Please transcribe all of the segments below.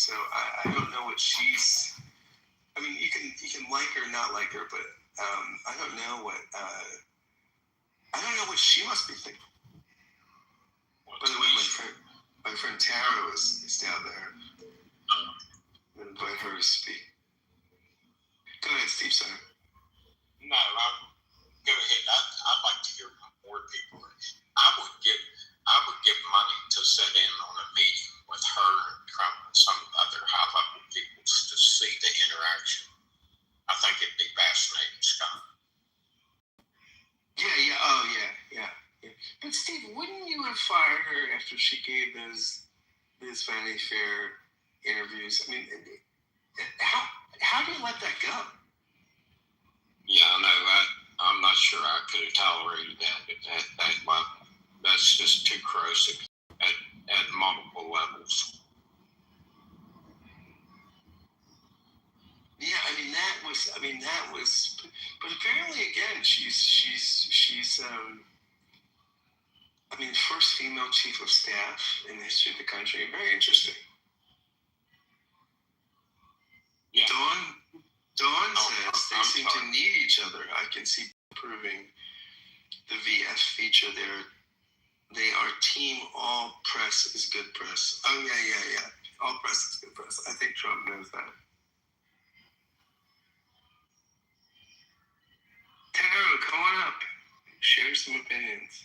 So I don't know what she's. I mean, you can like her or not like her, but I don't know what she must be thinking. By the way, my friend Tara is down there. I'm going to invite her to speak. Go ahead, Steve. Sorry. No, go ahead. I'd like to hear more people. I would give money to sit in on a meeting with her and Trump and some other high-level people to see the interaction. I think it'd be fascinating, Scott. Yeah. Oh, yeah. But Steve, wouldn't you have fired her after she gave those Vanity Fair interviews? I mean, how do you let that go? Yeah, I know. I'm not sure I could have tolerated that at that level. That's just too corrosive at multiple levels. Yeah, I mean that was. But apparently, again, she's first female chief of staff in the history of the country. Very interesting. Yeah. Dawn says they seem to need each other. I can see proving the VF feature there. They are team all press is good press. Oh, yeah. All press is good press. I think Trump knows that. Tara, come on up. Share some opinions.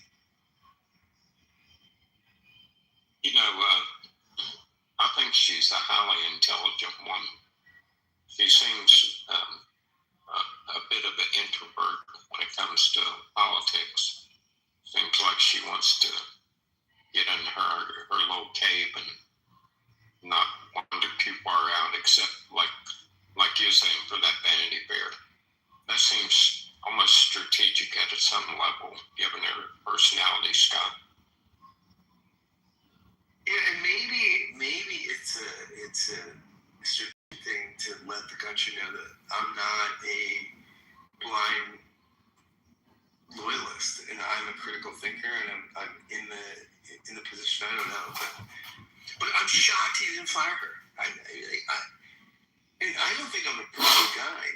I think she's a highly intelligent woman. She seems a bit of an introvert when it comes to politics. Seems like she wants to get in her little cave and not wander too far out, except like you're saying for that Vanity Fair. That seems almost strategic at some level, given her personality, Scott. Yeah, and maybe it's a strategic thing to let the country know that I'm not a blind loyalist, and I'm a critical thinker, and I'm in the position. I don't know, but I'm shocked he didn't fire her. I don't think I'm a perfect guy.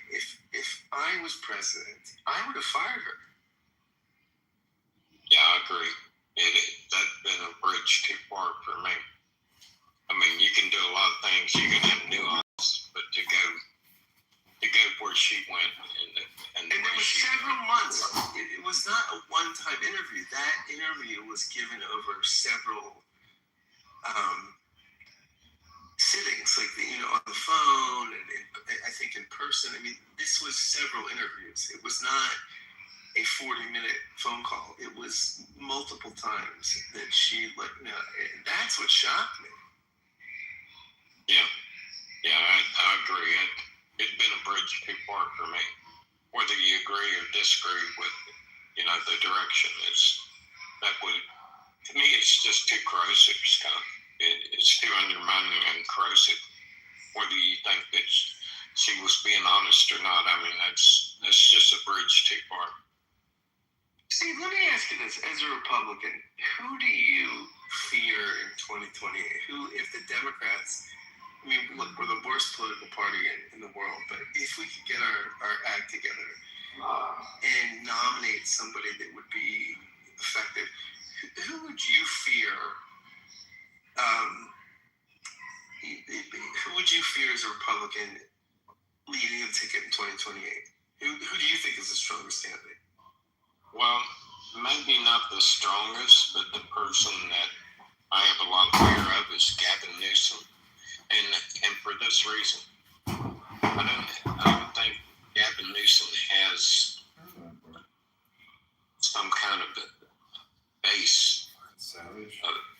If I was president, I would have fired her. Yeah, I agree. That's been a bridge too far for me. I mean, you can do a lot of things. You can have nuance, but to go where she went, and there was several months. It was not a one-time interview. That interview was given over several sittings, like on the phone, and I think in person. I mean, this was several interviews. It was not a 40-minute phone call. It was multiple times that she that's what shocked me. Yeah, I agree. It'd been a bridge too far for me. Whether you agree or disagree with, the direction to me, it's just too corrosive, Scott. It's too undermining and corrosive. Whether you think that she was being honest or not, I mean, that's just a bridge too far. Steve, let me ask you this. As a Republican, who do you fear in 2028? Who, if the Democrats, I mean, look, we're the worst political party in the world, but if we could get our act together and nominate somebody that would be effective, who would you fear? Who would you fear as a Republican leading the ticket in 2028? Who do you think is the strongest candidate? Well, maybe not the strongest, but the person that I have a lot of fear of is Gavin Newsom. And for this reason, I don't think Gavin Newsom has some kind of base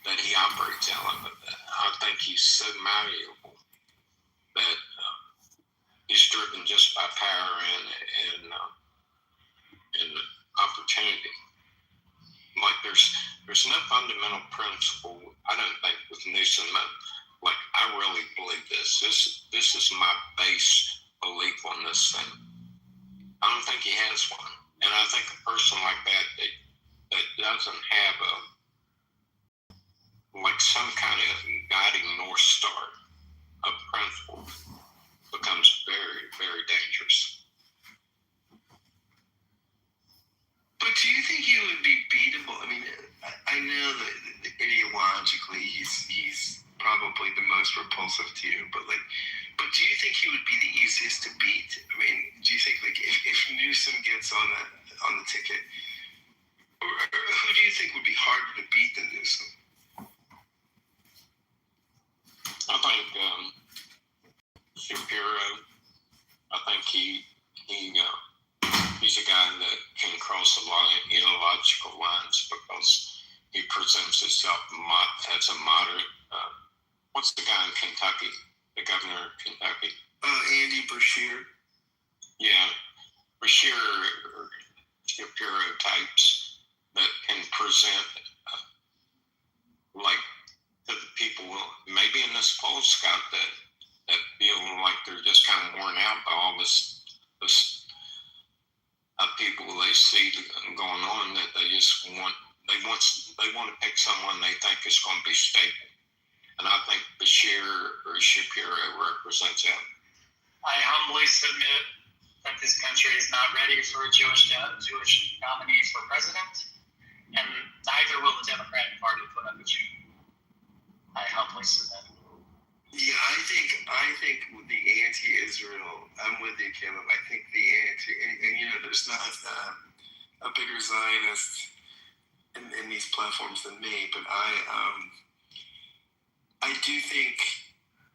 that he operates out of. I think he's so malleable that he's driven just by power and opportunity. Like there's no fundamental principle, I don't think, with Newsom. Like, I really believe this. This is my base belief on this thing. I don't think he has one. And I think a person like that doesn't have some kind of guiding North Star. of principle becomes very, very dangerous. But do you think he would be beatable? I mean, I know that ideologically he's probably the most repulsive to you, but do you think he would be the easiest to beat? I mean, do you think if Newsom gets on the ticket, or who do you think would be harder to beat than Newsom? I think Shapiro. I think he's a guy that can cross a lot of ideological lines because he presents himself as a moderate. What's the guy in Kentucky? The governor of Kentucky? Andy Beshear. Yeah, Beshear or Shapiro types that can present like to the people, maybe in this poll, Scott, that feel like they're just kind of worn out by all this people they see going on, that they just want to pick someone they think is going to be stable. And I think Beshear or Shapiro represents that. I humbly submit that this country is not ready for a Jewish nominee for president, and neither will the Democratic Party put up a Jew. I humbly submit. Yeah, I think the anti-Israel. I'm with you, Caleb. I think the and there's not a bigger Zionist in these platforms than me, but I do think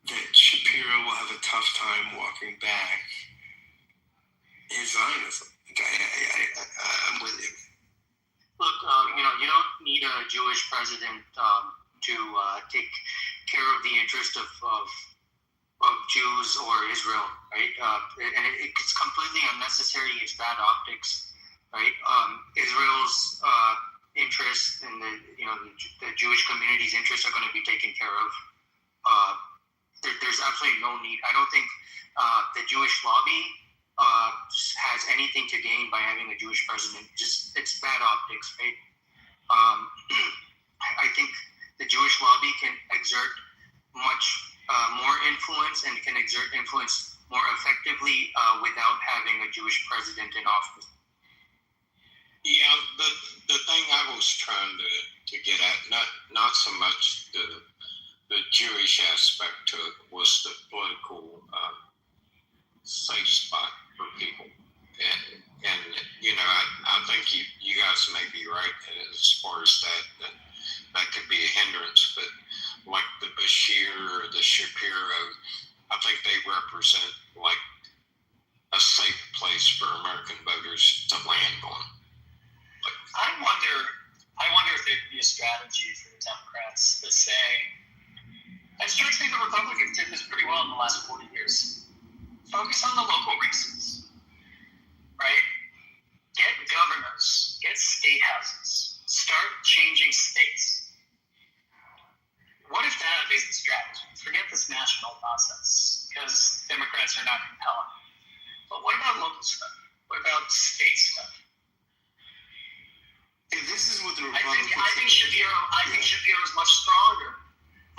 that Shapiro will have a tough time walking back his Zionism. I'm with you. Look, you don't need a Jewish president to take care of the interest of Jews or Israel, right? And it's completely unnecessary. It's bad optics, right? Israel's interests and the Jewish community's interests are going to be taken care of. There's absolutely no need. I don't think the Jewish lobby has anything to gain by having a Jewish president. Just it's bad optics, right? I think the Jewish lobby can exert much more influence and can exert influence more effectively without having a Jewish president in office. Yeah, the thing I was trying to get at, not so much the Jewish aspect to it, was the political safe spot for people. And I think you guys may be right as far as that could be a hindrance, but like the Beshear or the Shapiro, I think they represent like a safe place for American voters to land on. I wonder if there'd be a strategy for the Democrats that say, it strikes me the Republicans did this pretty well in the last 40 years. Focus on the local races, right? Get governors, get state houses, start changing states. What if that is the strategy? Forget this national process, because Democrats are not compelling. But what about local stuff? What about state stuff? And this is what the Republicans. I think Shapiro is much stronger,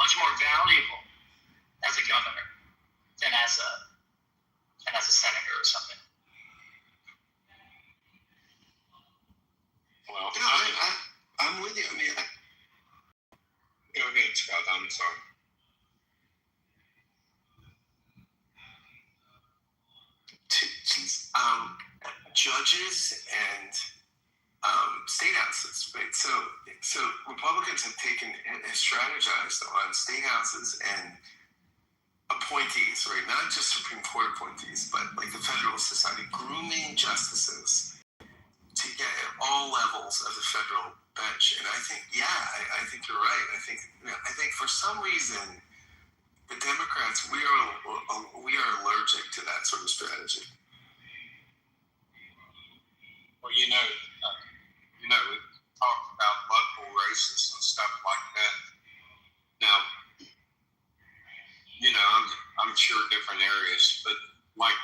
much more valuable as a governor than as a senator or something. Well, I'm with you. I mean, go ahead, Scott. I'm sorry. Judges and state houses, right? So Republicans have strategized on state houses and appointees, right? Not just Supreme Court appointees, but like the Federal Society, grooming justices to get at all levels of the federal bench. And I think, I think you're right. I think for some reason, the Democrats, we are allergic to that sort of strategy. Well, we talked about local races and stuff like that. Now, I'm sure different areas, but like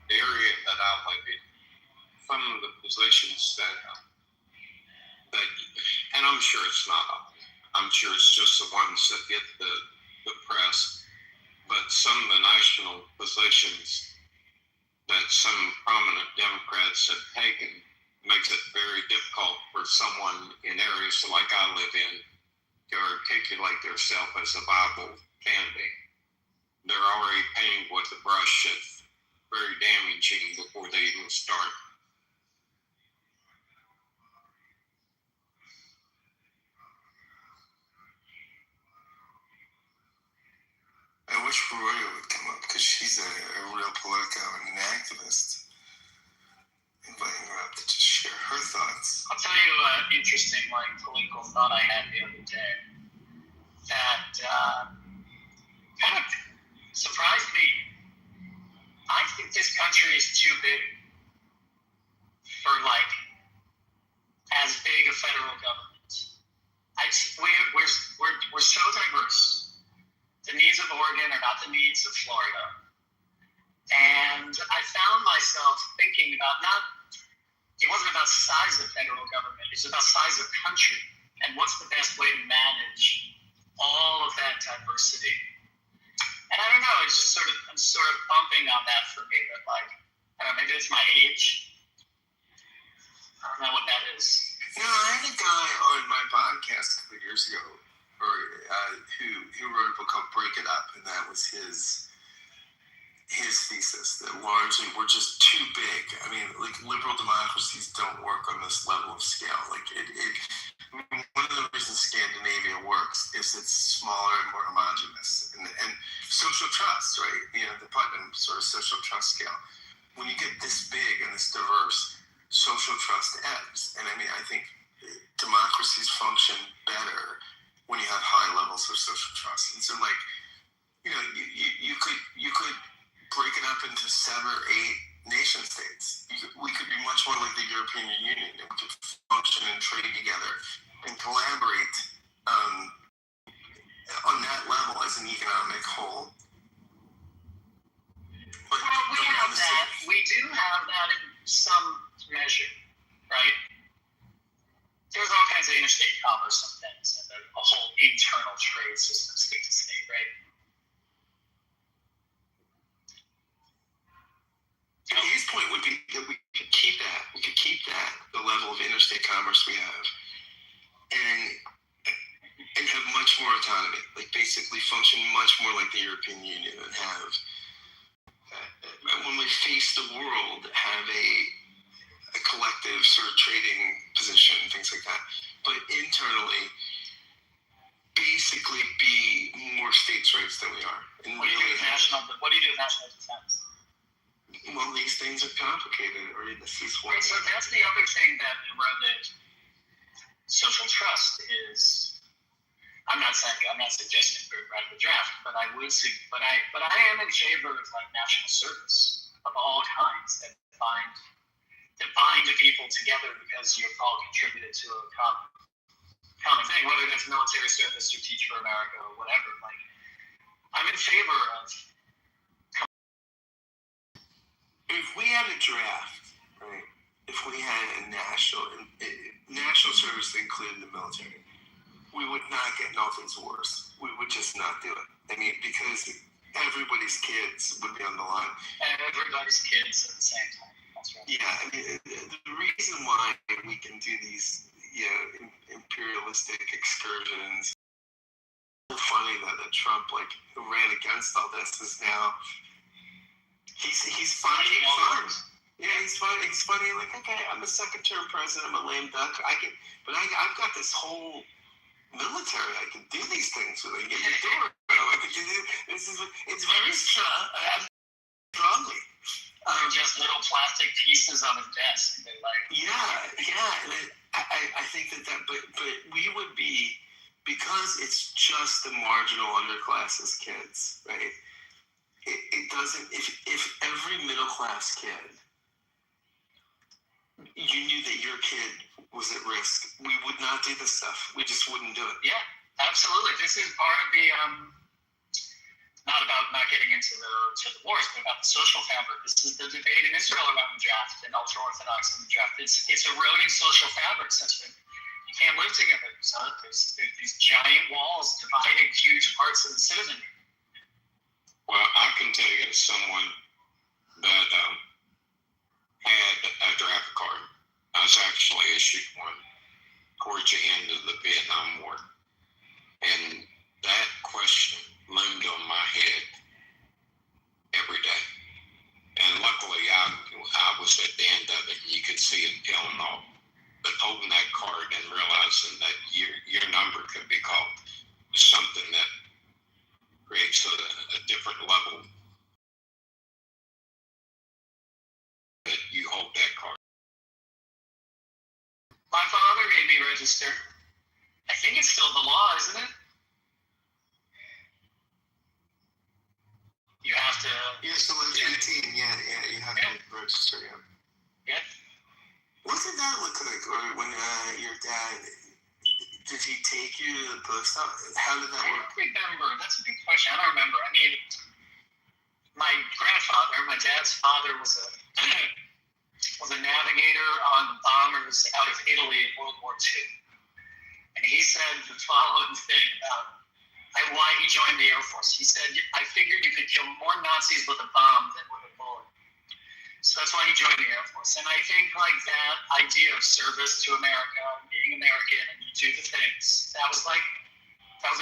the area that I live in, some of the positions that, and I'm sure it's not, I'm sure it's just the ones that get the press, but some of the national positions that some prominent Democrats have taken makes it very difficult for someone in areas like I live in to articulate themselves as a viable candidate. They're already painted with a brush that's very damaging before they even start. I wish Roya would come up because she's a real Politico and an activist. Inviting her up to just share her thoughts. I'll tell you an interesting, political thought I had the other day that kind of surprised me. I think this country is too big for as big a federal government. We're so diverse. The needs of Oregon are not the needs of Florida. And I found myself thinking about it wasn't about size of federal government, it's about size of country and what's the best way to manage all of that diversity. And I don't know, I'm sort of bumping on that for me, but I don't know, maybe it's my age. I don't know what that is. I had a guy on my podcast a couple of years ago who wrote a book called Break It Up, and that was his thesis, that largely we're just too big. I mean, liberal democracies don't work on this level of scale. One of the reasons Scandinavia works is it's smaller and more homogenous, and social trust, right? The Putnam sort of social trust scale. When you get this big and this diverse, social trust ebbs, and I think democracies function better when you have high levels of social trust. And so, you could break it up into 7 or 8 nation states. We could be much more like the European Union, and we could function and trade together and collaborate on that level as an economic whole. But we have that. We do have that in some measure, right? There's all kinds of interstate commerce and things, and a whole internal trade system, state to state, right? His point would be that we could keep that. We could keep that, the level of interstate commerce we have, and have much more autonomy. Basically function much more like the European Union, and have, when we face the world, have a collective sort of trading position, things like that. But internally, basically be more states' rights than we are. And what do you do with national defense? Well, these things are complicated, or this is one. Right, so that's the other thing that eroded social trust is. I'm not suggesting bring back the draft, but I would see. But I am in favor of national service of all kinds that bind the people together because you've all contributed to a common thing, whether that's military service or Teach for America or whatever. I'm in favor of. If we had a draft, right? If we had a national service that included the military, we would not get Nothing's Worse. We would just not do it. Because everybody's kids would be on the line. And everybody's kids at the same time. That's right. Yeah, the reason why we can do these, imperialistic excursions. It's funny that Trump who ran against all this is now he's funny. Yeah, he's funny. He's funny. Okay, I'm a second-term president. I'm a lame duck. I've got this whole military. I can do these things with. I can get the door. I can do this. It's very strong. Strongly. Just little plastic pieces on his desk. Yeah. And I think but we would be, because it's just the marginal underclass's kids, right? It doesn't. If every middle class kid, you knew that your kid was at risk, we would not do this stuff. We just wouldn't do it. Yeah, absolutely. This is part of the. Not about not getting into the wars, but about the social fabric. This is the debate in Israel around the draft and ultra-Orthodox in the draft. It's eroding social fabric such that you can't live together. So there's these giant walls dividing huge parts of the citizenry. Well, I can tell you as someone that had a draft card. I was actually issued one towards the end of the Vietnam War. And that question loomed on my head every day. And luckily, I was at the end of it, and you could see it peeling off. But holding that card and realizing that your number could be called is something that creates a different level that you hold that card. My father made me register. I think it's still the law, isn't it? You have to. Yeah, so when you're 18, you have to register, Yeah. What did that look like? Or when your dad, did he take you to the post office? How did that work? I don't remember. That's a good question. I don't remember. I mean, my grandfather, my dad's father, was a navigator on bombers out of Italy in World War II. And he said the following thing about why he joined the Air Force. He said, I figured you could kill more Nazis with a bomb than with a bullet. So that's why he joined the Air Force. And I think like that idea of service to America, being American, and you do the things, that was a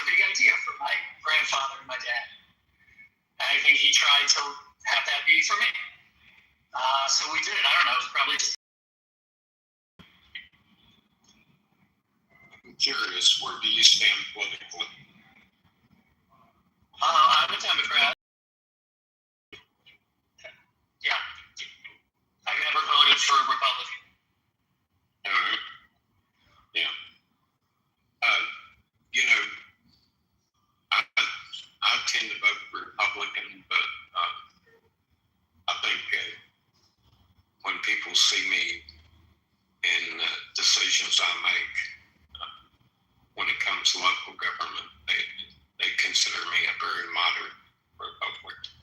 big idea for my grandfather and my dad. And I think he tried to have that be for me. So we did. I don't know. It was probably just. I'm curious, where do you stand politically? I'm a Democrat. Yeah. I've never voted for a Republican. All right. Yeah. You know, I tend to vote Republican, but I think when people see me in decisions I make, when it comes to local government, they consider me a very moderate Republican.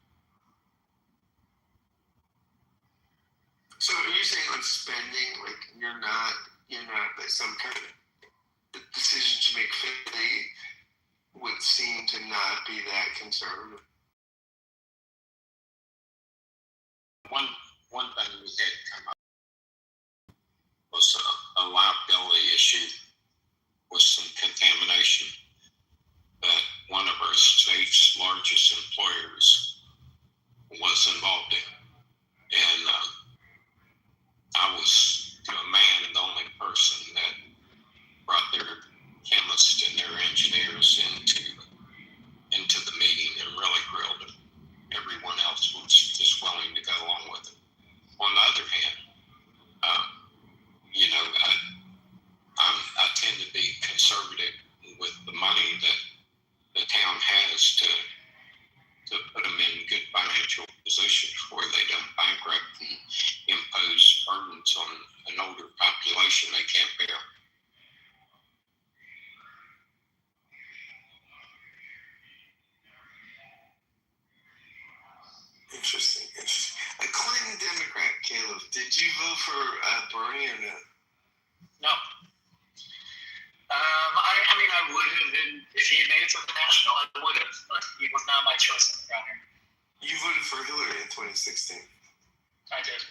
So are you saying on spending, like you're not like some kind of decisions you make fitly would seem to not be that conservative? One thing we had come up was a liability issue with some contamination that one of our state's largest employers was involved in. And I was a man, the only person that brought their chemists and their engineers into the meeting and really grilled them. Everyone else was just willing to go along with it. On the other hand, I tend to be conservative with the money that the town has to put them in good financial positions where they don't bankrupt and impose burdens on an older population they can't bear. Interesting. A Clinton Democrat, Caleb. Did you vote for Bernie or no? No. I mean, I would have been, if he had made it to the national, I would have, but it was not my choice in the primary. You voted for Hillary in 2016. I did.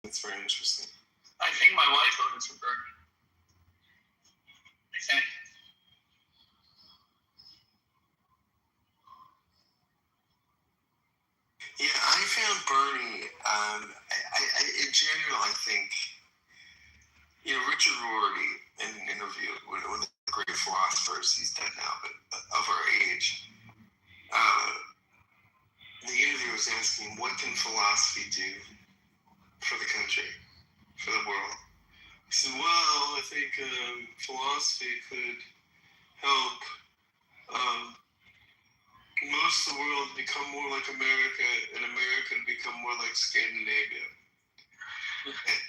That's very interesting. I think my wife voted for Bernie. I think. Yeah, I found Bernie, in general, I think, Richard Rorty, in an interview with one of the great philosophers, he's dead now, but of our age, the interviewer was asking, what can philosophy do for the country, for the world? He said, well, I think philosophy could help most of the world become more like America, and America to become more like Scandinavia. And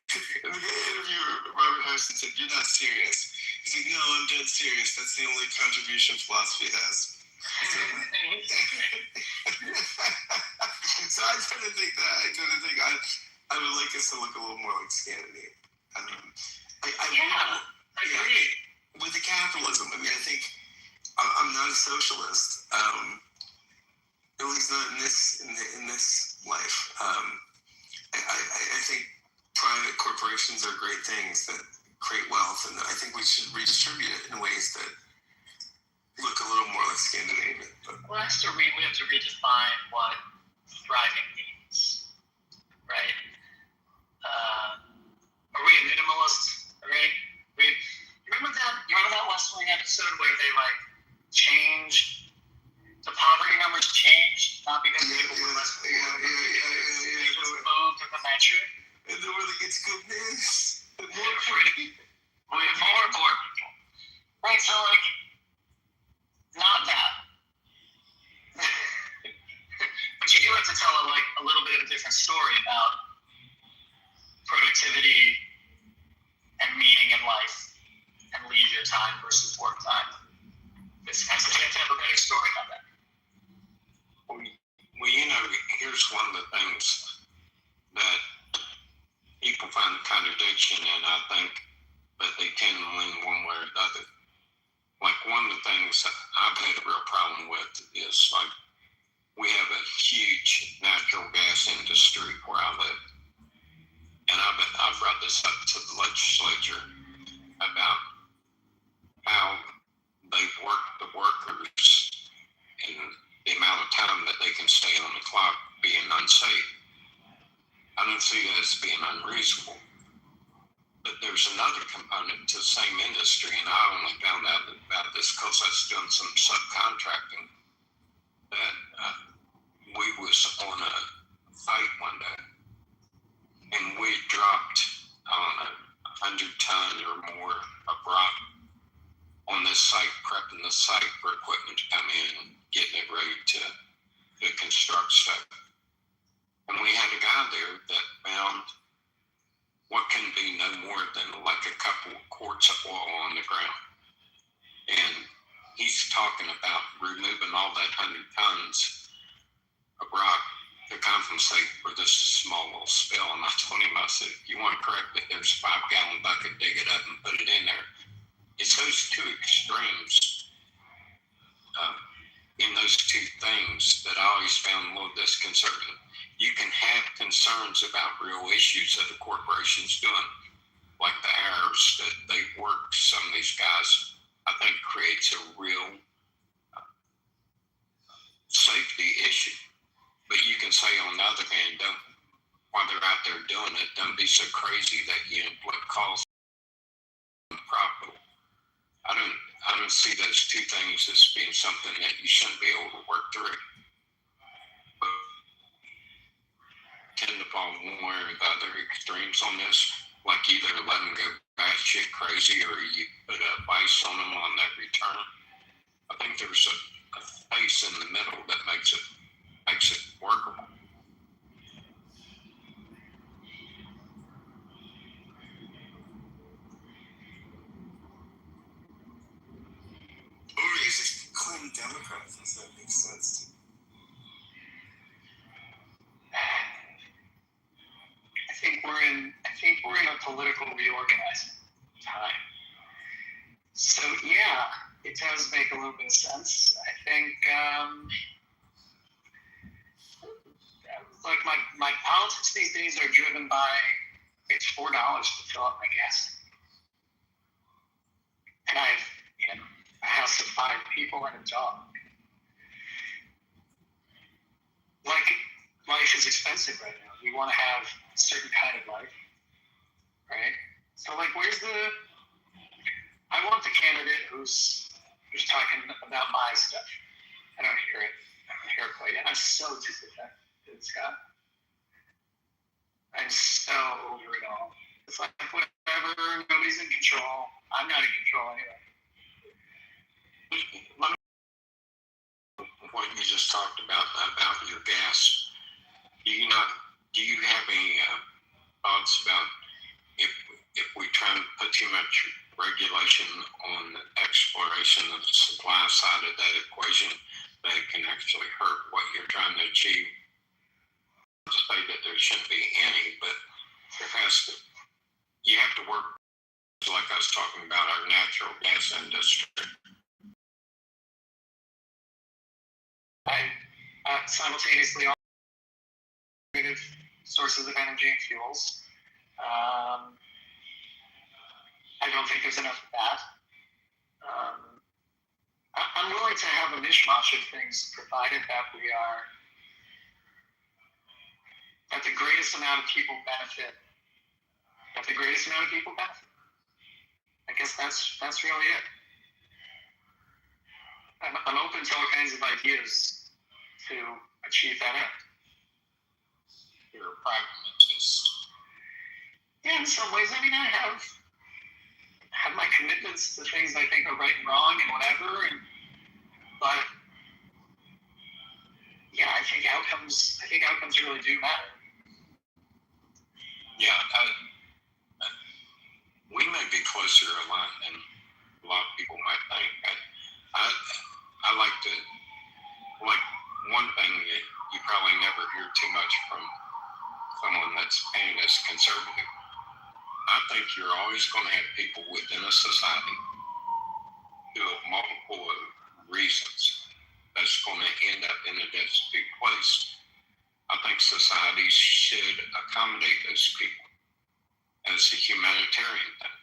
the interviewer, Robert Harrison, said, you're not serious. He said, no, I'm dead serious. That's the only contribution philosophy has. So I tend to think that. I would like us to look a little more like Scandinavia. I agree. With the capitalism, I mean, I think I'm not a socialist. At least not in this life. I think private corporations are great things that create wealth, and I think we should redistribute it in ways that look a little more like Scandinavian. Well, we have to redefine what thriving means, right? Are we a minimalist? Right? You remember that West Wing episode where they changed the poverty numbers changed, not because people were less poor, they just moved to the metro. And then we're like, it's good news. We have more poor people. Right, so not that. But you do have to tell a little bit of a different story about productivity and meaning in life and leisure time versus work time. You have to have a better story about that. Well, here's one of the things that people find a contradiction in, I think, but they tend to lean one way or the other. One of the things I've had a real problem with is we have a huge natural gas industry where I live. And I've brought this up to the legislature about how they've worked the workers and the amount of time that they can stay on the clock being unsafe. I don't see that as being unreasonable. But there's another component to the same industry, and I only found out about this because I was doing some subcontracting, that we was on a site one day, and we dropped on 100 ton or more of rock on this site, prepping the site for equipment to come in and getting it ready to construct stuff. And we had a guy there that found what can be no more than a couple of quarts of oil on the ground. And he's talking about removing all that 100 tons of rock to compensate for this small little spill. And I told him, I said, if you want to correct it, there's a 5-gallon bucket, dig it up and put it in there. It's those two extremes in those two things that I always found a little disconcerting. You can have concerns about real issues that the corporation's doing, like the hours that they work. Some of these guys, I think, creates a real safety issue. But you can say, on the other hand, while they're out there doing it, don't be so crazy that what causes profitable. I don't see those two things as being something that you shouldn't be able to work through. But tend to fall one way or the other extremes on this, like either let them go batshit crazy or you put a vice on them on that return. I think there's a space in the middle that makes it workable. Or you just claim Democrats. Does that make sense to you? I think we're in a political reorganizing time. So yeah, it does make a little bit of sense. I think my politics these days are driven by it's $4 to fill up my gas. And I have a house of 5 people and a dog. Life is expensive right now. We want to have a certain kind of life, right? So I want the candidate who's talking about my stuff. I don't hear it. Quite yet. I'm so disaffected, Scott. I'm so over it all. It's like whatever, nobody's in control. I'm not in control anyway. What you just talked about your gas, do you have any thoughts about if we try and put too much regulation on the exploration of the supply side of that equation, that it can actually hurt what you're trying to achieve? Not to say that there shouldn't be any, but you have to work, like I was talking about our natural gas industry. Simultaneously alternative sources of energy and fuels. I don't think there's enough of that. I'm willing to have a mishmash of things, provided that that the greatest amount of people benefit. I guess that's really it. I'm open to all kinds of ideas to achieve that end. You're a pragmatist. Yeah, in some ways. I mean, I have my commitments to things I think are right and wrong and whatever, but yeah, I think outcomes really do matter. Yeah, we may be closer aligned than a lot of people might think. I like one thing that you probably never hear too much from someone that's painted as conservative. I think you're always going to have people within a society who have multiple reasons that's going to end up in a destitute place. I think societies should accommodate those people as a humanitarian thing.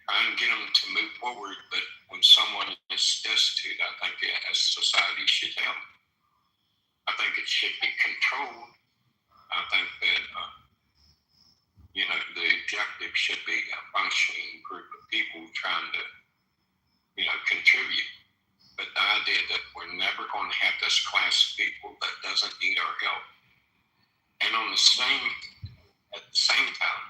Try and get them to move forward, but when someone is destitute, I think a society should help. I think it should be controlled. I think that the objective should be a functioning group of people trying to contribute. But the idea that we're never going to have this class of people that doesn't need our help, and at the same time,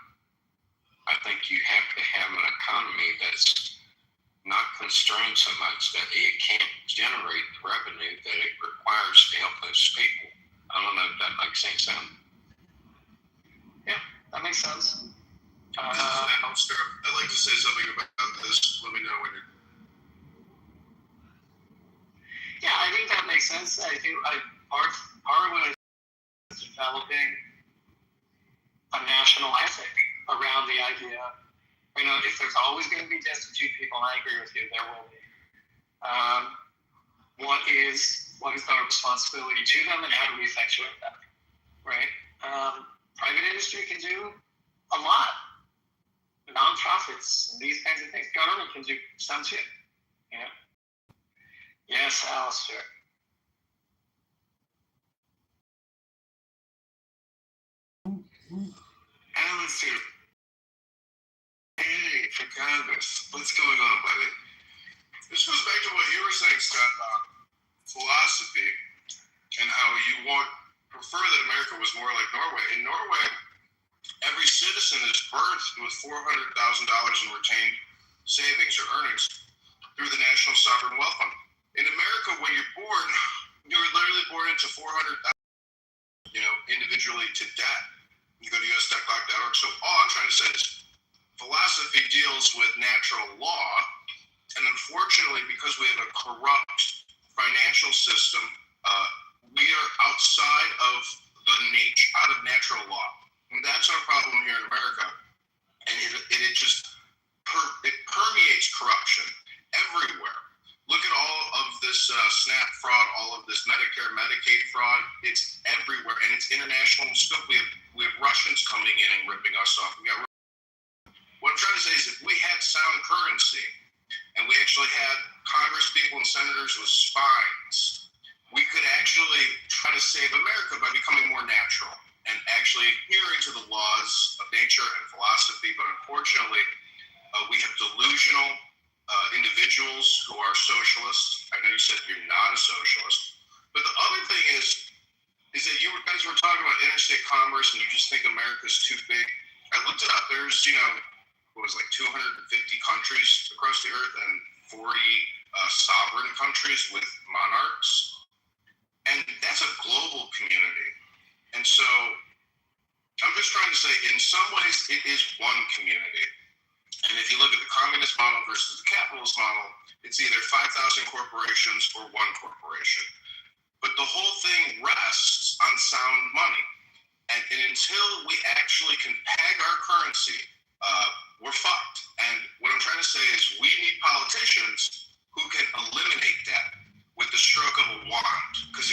I think you have to have an economy that's not constrained so much that it can't generate the revenue that it requires to help those people. I don't know if that makes any sense. Yeah, that makes sense. I'd like to say something about this. Let me know when you're. Yeah, I think that makes sense. I think part of what is developing a national ethic around the idea. If there's always going to be destitute people, and I agree with you, there will be. What is our responsibility to them, and how do we effectuate that? Right? Private industry can do a lot. Nonprofits and these kinds of things. Government can do some too. Yes, Alistair. Alistair. Hey, for Congress. What's going on, buddy? This goes back to what you were saying, Scott, about philosophy and how you prefer that America was more like Norway. In Norway, every citizen is birthed with $400,000 in retained savings or earnings through the National Sovereign Wealth Fund. In America, when you're born, you're literally born into $400,000, individually to debt. You go to us.clock.org. So all I'm trying to say is philosophy deals with natural law, and unfortunately, because we have a corrupt financial system, we are outside of out of natural law. And that's our problem here in America. And it just permeates corruption everywhere. Look at all of this SNAP fraud, all of this Medicare, Medicaid fraud. It's everywhere, and it's international in scope. We have Russians coming in and ripping us off. What I'm trying to say is, if we had sound currency, and we actually had Congress people and senators with spines, we could actually try to save America by becoming more natural and actually adhering to the laws of nature and philosophy. But unfortunately, we have delusional individuals who are socialists. I know you said you're not a socialist, but the other thing is that you guys were talking about interstate commerce, and you just think America's too big. I looked it up. There's 250 countries across the earth and 40 sovereign countries with monarchs. And that's a global community. And so I'm just trying to say, in some ways, it is one community. And if you look at the communist model versus the capitalist model, it's either 5,000 corporations or one corporation. But the whole thing rests on sound money. And until we actually can peg our currency, we're fucked. And what I'm trying to say is, we need politicians who can eliminate that with the stroke of a wand. Because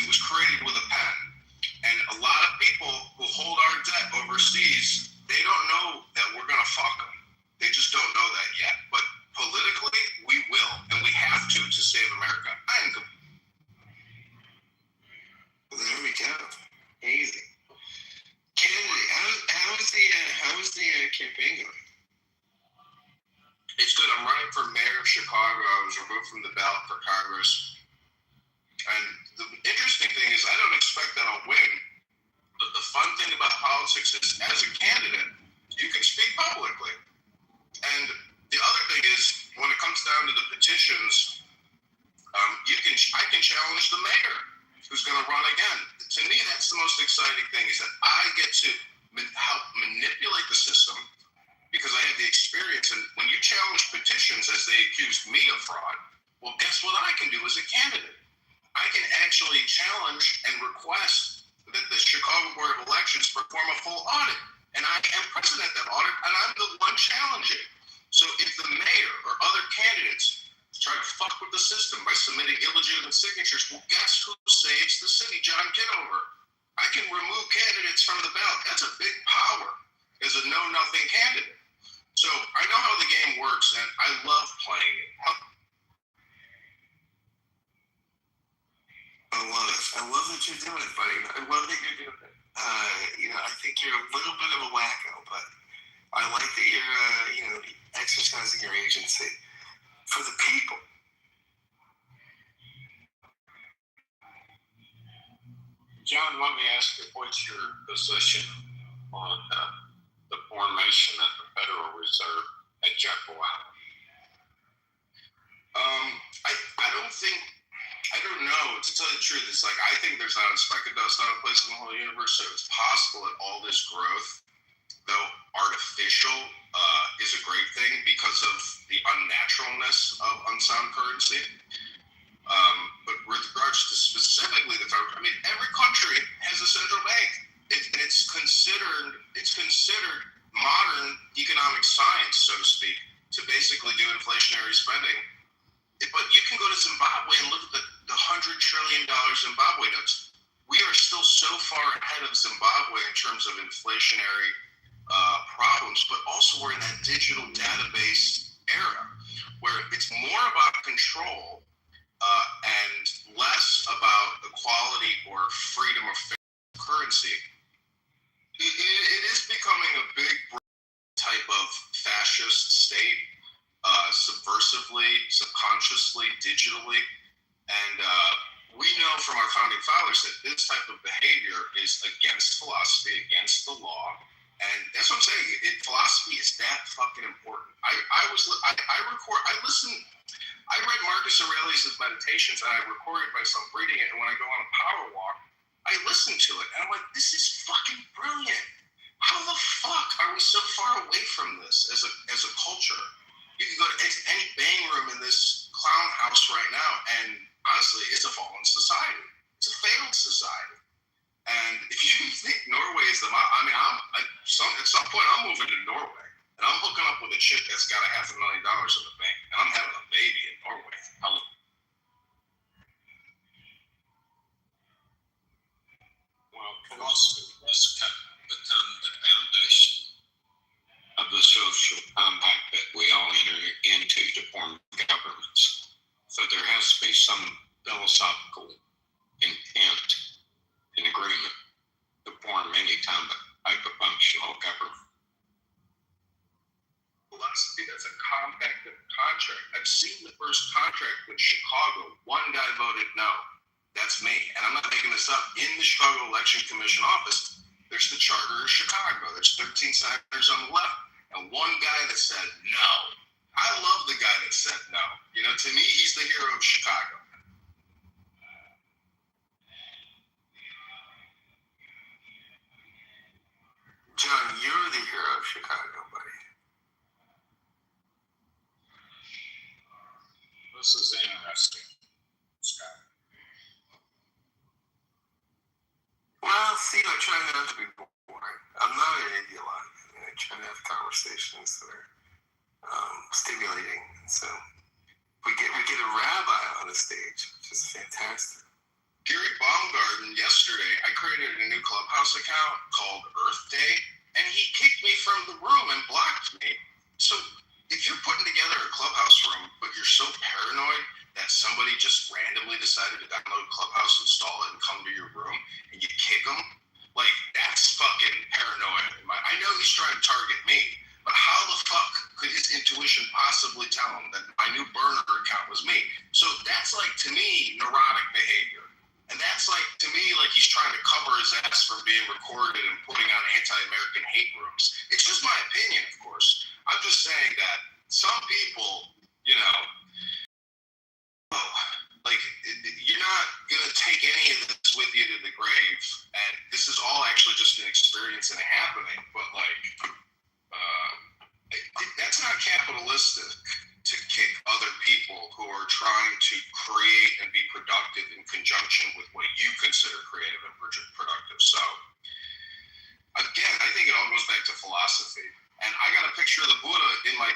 to save America. Well, there we go. Easy. Kennedy, how is the campaign going? It's good. I'm running for mayor of Chicago. I was removed from the ballot for Congress. And the interesting thing is I don't expect that I'll win. But the fun thing about politics is as a candidate, you can speak publicly. And the other thing is when it comes down to the petitions, I can challenge the mayor who's going to run again. To me, that's the most exciting thing is that I get to help manipulate the system because I have the experience. And when you challenge petitions as they accused me of fraud, well, guess what I can do as a candidate? I can actually challenge and request that the Chicago Board of Elections perform a full audit. And I am present at that audit, and I'm the one challenging. So if the mayor or other candidates try to fuck with the system by submitting illegitimate signatures, well, guess who saves the city? John Kitover. I can remove candidates from the ballot. That's a big power as a know-nothing candidate. So I know how the game works, and I love playing it. I love it. I love that you're doing it, buddy. I love that you're doing it. I think you're a little bit of a wacko, but I like that you're, exercising your agency for the people. John, let me ask you, what's your position on the formation of the Federal Reserve at Jekyll Island? I don't know. To tell you the truth, it's like I think there's not a speck of dust on a place in the whole universe. So it's possible that all this growth, though artificial, is a great thing because of the unnaturalness of unsound currency. But with regards to specifically the federal, every country has a central bank. It's considered modern economic science, so to speak, to basically do inflationary spending. But you can go to Zimbabwe and look at the $100 trillion Zimbabwe notes. We are still so far ahead of Zimbabwe in terms of inflationary problems, but also we're in that digital database era where it's more about control and less about equality or freedom of currency. It is becoming a big type of fascist state, subversively, subconsciously, digitally. And we know from our founding fathers that this type of behavior is against philosophy, against the law. And that's what I'm saying. Philosophy is that fucking important. I read Marcus Aurelius' Meditations, and I recorded myself reading it. And when I go on a power walk, I listen to it, and I'm like, this is fucking brilliant. How the fuck are we so far away from this as a culture? You can go to any bang room in this clown house right now, and honestly, it's a fallen society. It's a failed society. And if you think Norway is at some point I'm moving to Norway, and I'm hooking up with a chick that's got $500,000 in the bank, and I'm having a baby in Norway. Well, philosophy must become the foundation of the social compact that we all enter into to form governments. So there has to be some philosophical intent and agreement to form any type of functional government. Philosophy, that's a compact contract. I've seen the first contract with Chicago. One guy voted no. That's me. And I'm not making this up. In the Chicago Election Commission office, there's the Charter of Chicago. There's 13 senators on the left, and one guy that said no. I love the guy that said no. To me, he's the hero of Chicago. John, you're the hero of Chicago, buddy. This is interesting, Scott. Well, see, I try not to be boring. I'm not an ideologue. I try to have conversations that are stimulating. So we get a rabbi on the stage, which is fantastic. Gary Baumgarten, yesterday, I created a new Clubhouse account called Earth Day, and he kicked me from the room and blocked me. So if you're putting together a Clubhouse room, but you're so paranoid that somebody just randomly decided to download Clubhouse, install it, and come to your room, and you kick them? Like, that's fucking paranoia. I know he's trying to target me, but how the fuck could his intuition possibly tell him that my new burner account was me? So that's like, to me, neurotic behavior. And that's like, to me, like he's trying to cover his ass from being recorded and putting on anti-American hate rooms. It's just my opinion, of course. I'm just saying that some people, you know, like, you're not going to take any of this with you to the grave. And this is all actually just an experience and a happening. But, like, that's not capitalistic to kick other people who are trying to create and be productive in conjunction with what you consider creative and productive. So, again, I think it all goes back to philosophy. And I got a picture of the Buddha in my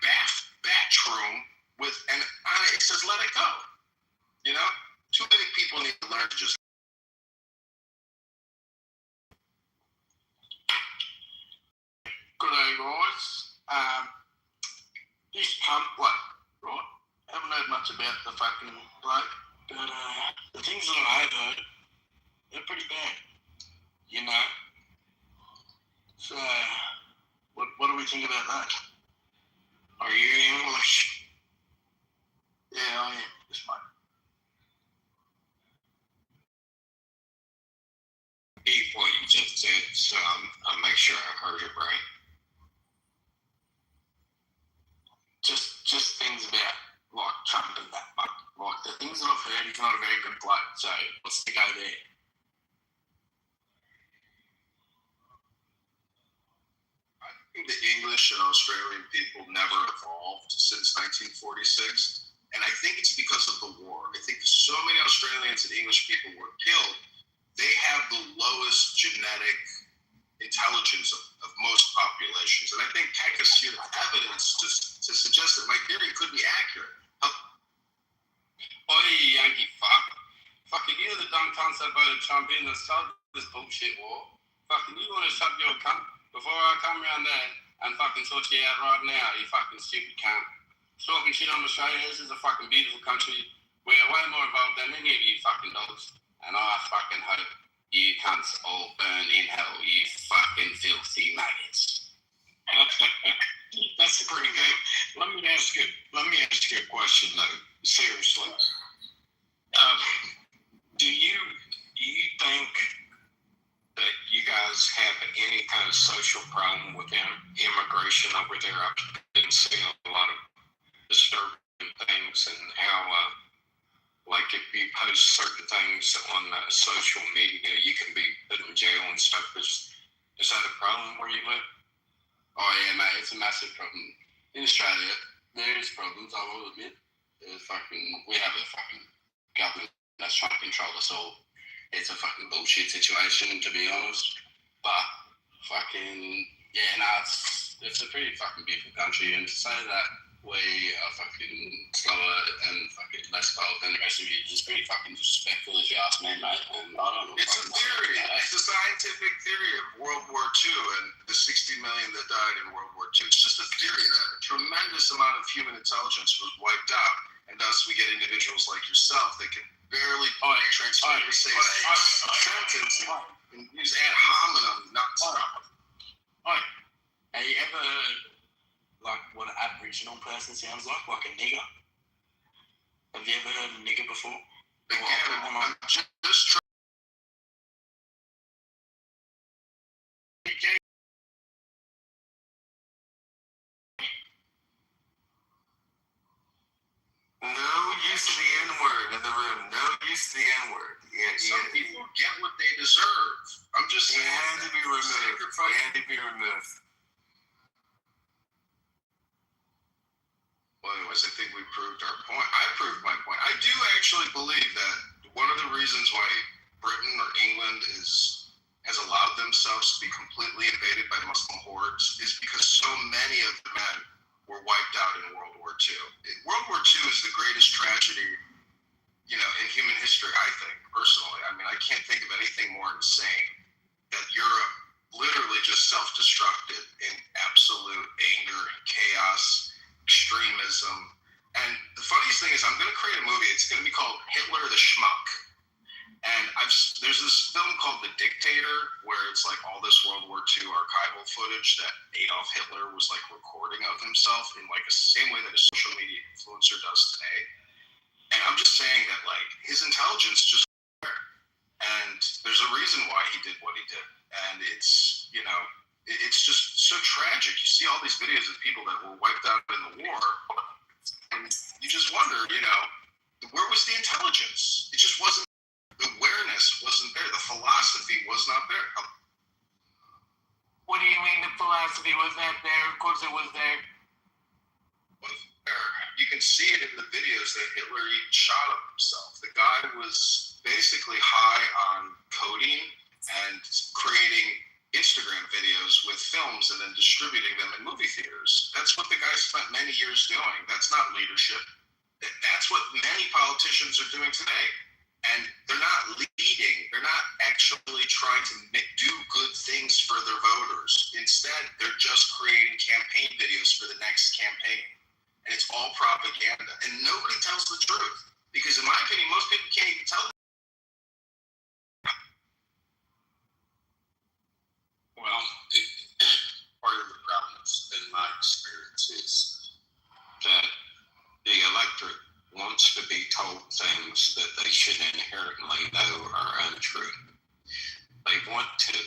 bathroom with, and on it says, "Let it go." You know, too many people need to learn to just. Good day, guys. This pump, what? Right? Haven't heard much about the fucking bloke, but the things that I've heard, they're pretty bad. You know. So, what do we think about that? Are you English? Yeah, I am. This mate. Repeat what you just said, so I'll make sure I heard it right. Just things about like Trump and that, but like the things that I've heard, he's not a very good bloke. So what's the go there? I think the English and Australian people never evolved since 1946. And I think it's because of the war. I think so many Australians and English people were killed. They have the lowest genetic intelligence of most populations. And I think Keck has here evidence to suggest that my theory could be accurate. Oi, Yankee fuck. Fucking you the dumb cunts that voted Trump in that started this bullshit war. Fucking you want to shut your cunt before I come around there and fucking sort you out right now, you fucking stupid cunt. Talking shit on Australia, this is a fucking beautiful country. We're way more involved than any of you fucking dogs. And I fucking hope you cunts all burn in hell, you fucking filthy maggots. That's pretty good. Let me ask you a question though. Seriously, do you think that you guys have any kind of social problem with immigration over there? I've been seeing a lot of disturbing things, and how like if you post certain things on social media, you can be put in jail and stuff. Is that a problem where you live? Oh yeah, mate, it's a massive problem. In Australia, there is problems, I will admit. We have a fucking government that's trying to control us all. It's a fucking bullshit situation, to be honest. But it's a pretty fucking beautiful country, and to say that we are fucking slower and fucking less bold than the rest of you is pretty fucking disrespectful if you ask me, mate. And I don't know. It's a theory. It's a scientific theory of World War II and the 60 million that died in World War II. It's just a theory that a tremendous amount of human intelligence was wiped out, and thus we get individuals like yourself that can barely transcribe the same sentence and use ad hominem not to stop. Have you ever heard like what an Aboriginal person sounds like a nigger? Have you ever heard of a nigger before? Again, I'm just trying. No use to the N-word in the room. No use to the N-word. Some people get what they deserve. I'm just saying. It had to be removed. It had to be removed. Well, anyways, I think we proved our point. I proved my point. I do actually believe that one of the reasons why Britain or England has allowed themselves to be completely invaded by Muslim hordes is because so many of the men were wiped out in World War II. World War II is the greatest tragedy, in human history, I think, personally. I mean, I can't think of anything more insane that Europe literally just self-destructed in absolute anger, chaos, extremism, And the funniest thing is I'm going to create a movie. It's going to be called Hitler the Schmuck. And there's this film called The Dictator where it's like all this World War II archival footage that Adolf Hitler was like recording of himself in like the same way that a social media influencer does today. And I'm just saying that like his intelligence just and there's a reason why he did what he did. And it's, you know, it's just so tragic. You see all these videos of people that were wiped out in the war and you just wonder, you know, where was the intelligence? It just wasn't. The awareness wasn't there. The philosophy was not there. What do you mean the philosophy was not there? Of course it was there. You can see it in the videos that Hitler even shot of himself. The guy was basically high on codeine and creating Instagram videos with films and then distributing them in movie theaters. That's what the guy spent many years doing. That's not leadership. That's what many politicians are doing today. And they're not leading. They're not actually trying to do good things for their voters. Instead, they're just creating campaign videos for the next campaign. And it's all propaganda. And nobody tells the truth. Because in my opinion, most people can't even tell the truth. Well, part of the problem in my experience is that the electorate wants to be told things that they should inherently know are untrue. They want to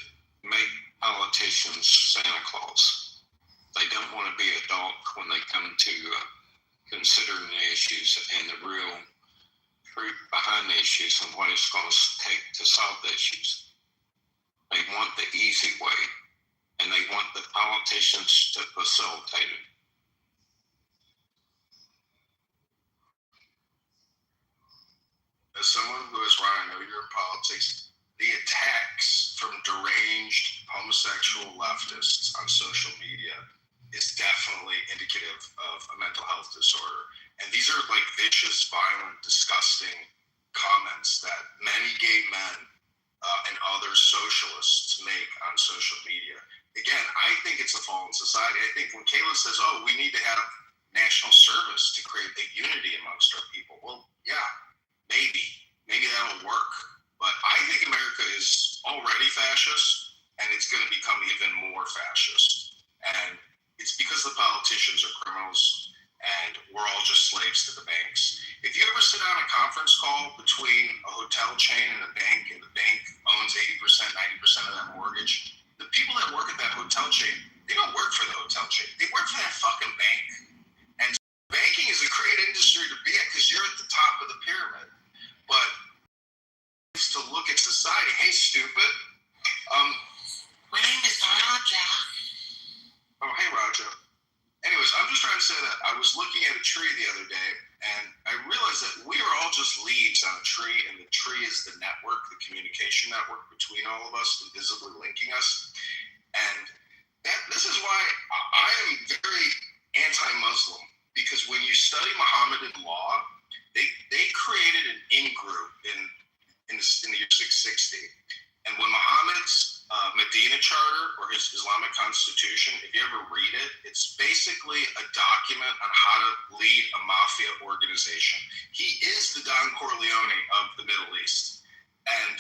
make politicians Santa Claus. They don't want to be adult when they come to considering the issues and the real truth behind the issues and what it's going to take to solve the issues. They want the easy way, and they want the politicians to facilitate it. As someone who is Ryan, I know you're in politics, the attacks from deranged homosexual leftists on social media is definitely indicative of a mental health disorder. And these are like vicious, violent, disgusting comments that many gay men and other socialists make on social media. Again, I think it's a fallen society. I think when Kayla says, oh, we need to have national service to create a unity amongst our people. Well, yeah. Maybe that'll work. But I think America is already fascist, and it's going to become even more fascist. And it's because the politicians are criminals, and we're all just slaves to the banks. If you ever sit on a conference call between a hotel chain and the bank owns 80%, 90% of that mortgage, the people that work at that hotel chain, they don't work for the hotel chain. They work for that fucking bank. And banking is a great industry to be at because you're at the top of the pyramid. But to look at society, hey, stupid. My name is Raja. Oh, hey, Raja. Anyways, I'm just trying to say that I was looking at a tree the other day, and I realized that we are all just leaves on a tree, and the tree is the network, the communication network between all of us, invisibly linking us. And this is why I am very anti-Muslim, because when you study Mohammedan law, they created an in-group in the year 660. And when Muhammad's Medina Charter or his Islamic Constitution, if you ever read it, it's basically a document on how to lead a mafia organization. He is the Don Corleone of the Middle East. And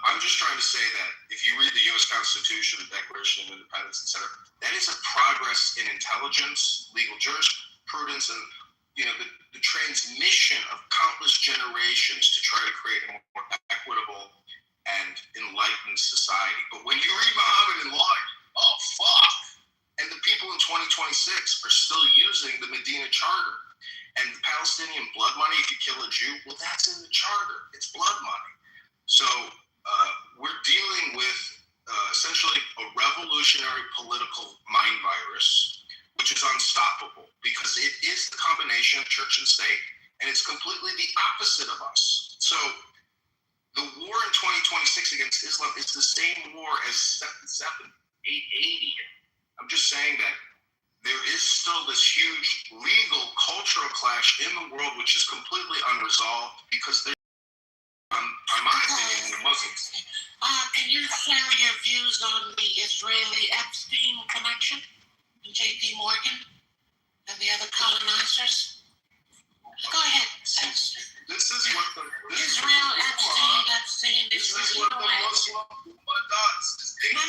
I'm just trying to say that if you read the U.S. Constitution, the Declaration of Independence, etc., that is a progress in intelligence, legal jurisprudence, and the transmission of countless generations to try to create a more equitable and enlightened society. But when you read Mohammedan law, oh fuck! And the people in 2026 are still using the Medina Charter. And the Palestinian blood money, if you kill a Jew, well, that's in the charter. It's blood money. So we're dealing with essentially a revolutionary political mind virus, which is unstoppable because it is the combination of church and state. And it's completely the opposite of us. So the war in 2026 against Islam is the same war as 7/7, 880. I'm just saying that there is still this huge legal cultural clash in the world which is completely unresolved because there's, in my opinion, the Muslims. Can you share your views on the Israeli Epstein connection and J.P. Morgan and the other colonizers? Go ahead. Censor. This is what the Israel Epstein This is is really what the going. Muslim Ummah does. No.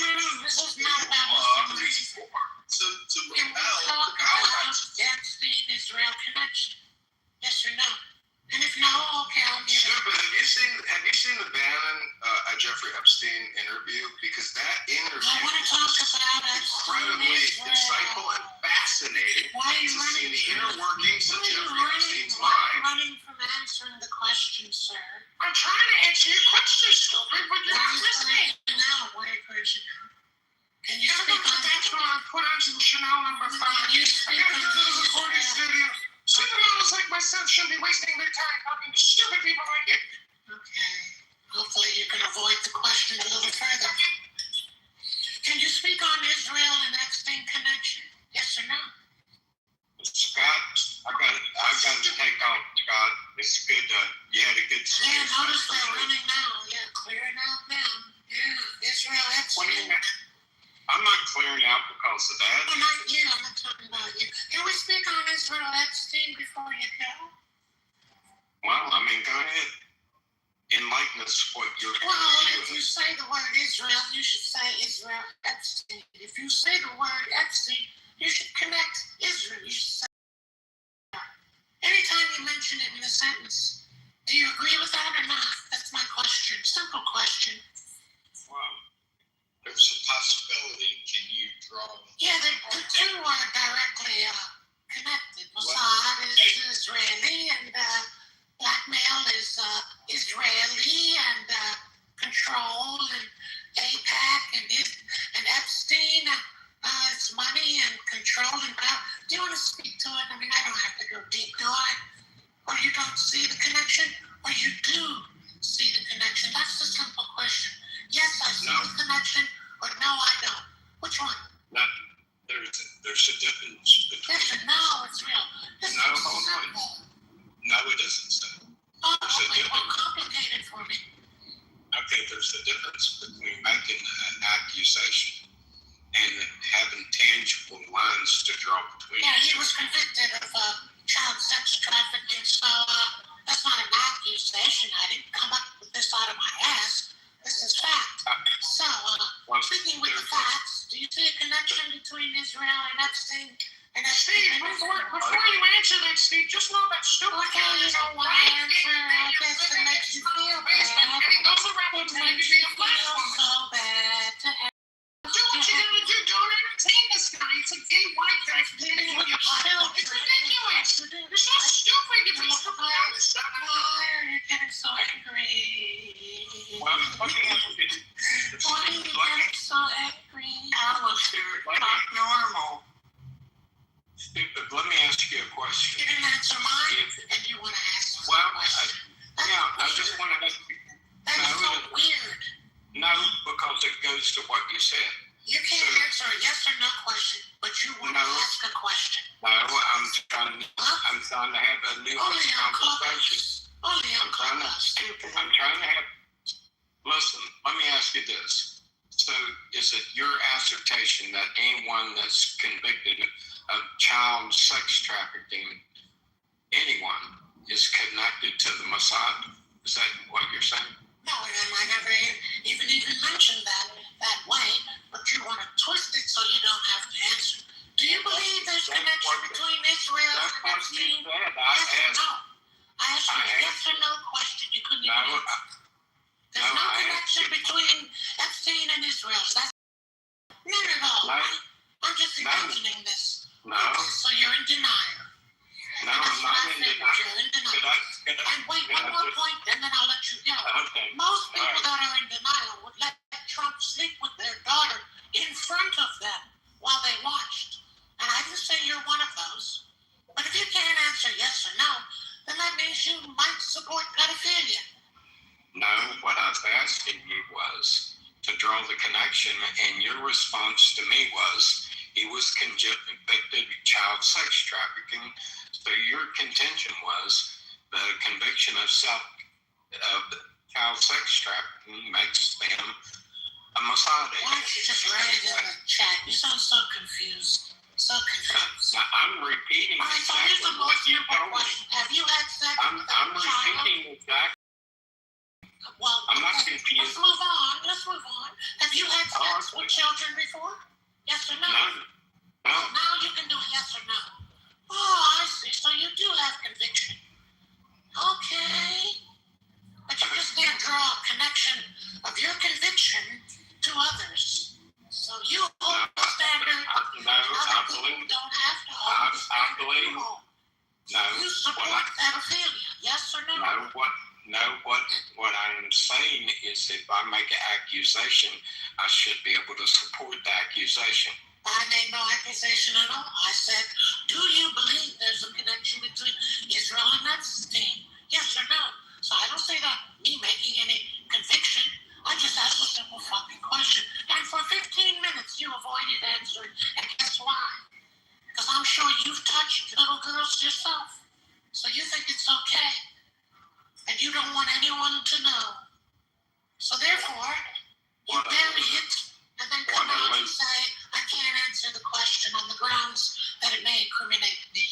This is not about Ummah Muslim. is for to Can we repel talk the about Allies. Epstein-Israel connection? Yes or no? And if no, okay, I'll mute Sure, it. but have you seen the Bannon Jeffrey Epstein interview? Because that interview I want to talk about is incredibly insightful Epstein-Israel. and fascinating Why are you to see running the from inner workings of Why are you Jeffrey Epstein's why are you mind. running from answering the question, sir? I'm trying to answer your question, stupid, but you're not listening. Why are you crashing out? Can you You're speak going to on dance when I put on some Chanel number 5. Can you I speak gotta on go to the recording Israel? studio. Cinemas like myself shouldn't be wasting their time talking to stupid people like you. Okay. Hopefully you can avoid the question a little further. Can you speak on Israel and Epstein connection? Yes or no? Scott, I got to take off, Scott. It's good. You had a good speech. Yeah, notice they're running now. Yeah, clearing out now. Yeah, Israel What do you Epstein. mean? I'm not clearing out because of that. Oh, not you. I'm not talking about you. Can we speak on Israel Epstein before you go? Well, I mean, go ahead. Enlighten us what you're Well, if doing. you say the word Israel, you should say Israel Epstein. If you say the word Epstein, you should connect Israel. You should say anytime you mention it in a sentence. Do you agree with that or not? That's my question. Simple question. Well, there's a possibility. Can you draw? Yeah, the two are directly connected. Mossad is Israeli, and blackmail is Israeli, and control and AIPAC and Epstein. It's money and control and power. Do you want to speak to it? I mean, I don't have to go deep, do I? Or you don't see the connection, or you do see the connection? That's the simple question. Yes, I see No. the connection, or no, I don't. Which one? Not, there's a difference between. Yes or no, it's real. This No, is hold on. simple. No, it doesn't say. Oh, There's a okay, well, difference. complicate it for me. Okay, there's a difference between making an accusation and having tangible lines to draw between. Yeah, he was convicted of child sex trafficking, so that's not an accusation. I didn't come up with this out of my ass. This is fact. So, Well, speaking with the facts, do you see a connection between Israel and Epstein? And Steve, Epstein and before Israel? you answer that, Steve, just know that stupid Okay, you don't want to answer. I guess it makes you feel bad. And he goes around It pretending to makes be you a black feel woman. so bad to Do what you gotta do. Don't entertain this guy. It's a gay white guy pretending to be a black woman. It's ridiculous. You're so stupid. You think stupid guy is stupid. Why are you getting so angry? well, let me ask you this. Why are you getting so angry? Alistair, Not normal. Stupid, let me ask you a question. You didn't answer mine, and you want to ask Well, a question. I just want to ask you. That's so weird. No, because it goes to what you said. You can't answer a yes or no question, but you want to No. ask a question. No, I'm trying to have a Only nuanced on conversation. Clubhouse. Only on I'm trying to- Clubhouse, stupid. I'm trying to have. Listen, let me ask you this. So, is it your assertion that anyone that's convicted of child sex trafficking, anyone, is connected to the Mossad? Is that what you're saying? No, and I never even mentioned that way, but you want to twist it so you don't have to answer. Do you believe there's a connection between Israel That's and what you Epstein? said. Yes or no? I asked you a I yes or no question. You couldn't even No, answer. There's no, no I connection asked you- between Epstein and Israel. That's none at all. No. I'm just No. imagining this. no, Okay, so you're in denial. no, That's I'm what I not in figured. denial. You're in denial. Could I And wait, one more point, and then I'll let you go. Okay. Most people Alright. that are in denial would let Trump sleep with their daughter in front of them while they watched. And I didn't say you're one of those. But if you can't answer yes or no, then that means you might support pedophilia. No, what I was asking you was to draw the connection, and your response to me was he was convicted of child sex trafficking. So your contention was the conviction of child sex trafficking makes them a Mossad Why don't you just write it in the chat? You sound so confused. So confused. Now, I'm repeating All right, so here's exactly the what most you simple told me. question. Have you had sex I'm with a child? repeating exactly. Well, I'm not okay, confused. let's move on. Let's move on. Have you had sex with children before? Yes or no? No. Oh, now you can do a yes or no. Oh, I see. So you do have conviction. Okay. But you just can't draw a connection of your conviction to others. So you hold the standard. No, Other I people believe. don't have to hold the I standard. believe. you hold. No. You support pedophilia. Yes or no? What I am saying is if I make an accusation, I should be able to support the accusation. I made no accusation at all. I said, do you believe there's a connection between Israel and Epstein? Yes or no? So I don't say that me making any conviction. I just asked a simple fucking question. And for 15 minutes you avoided answering. And guess why? Because I'm sure you've touched little girls yourself. So you think it's okay. And you don't want anyone to know. So therefore, you bury it and then come out and say, I can't answer the question on the grounds that it may incriminate me.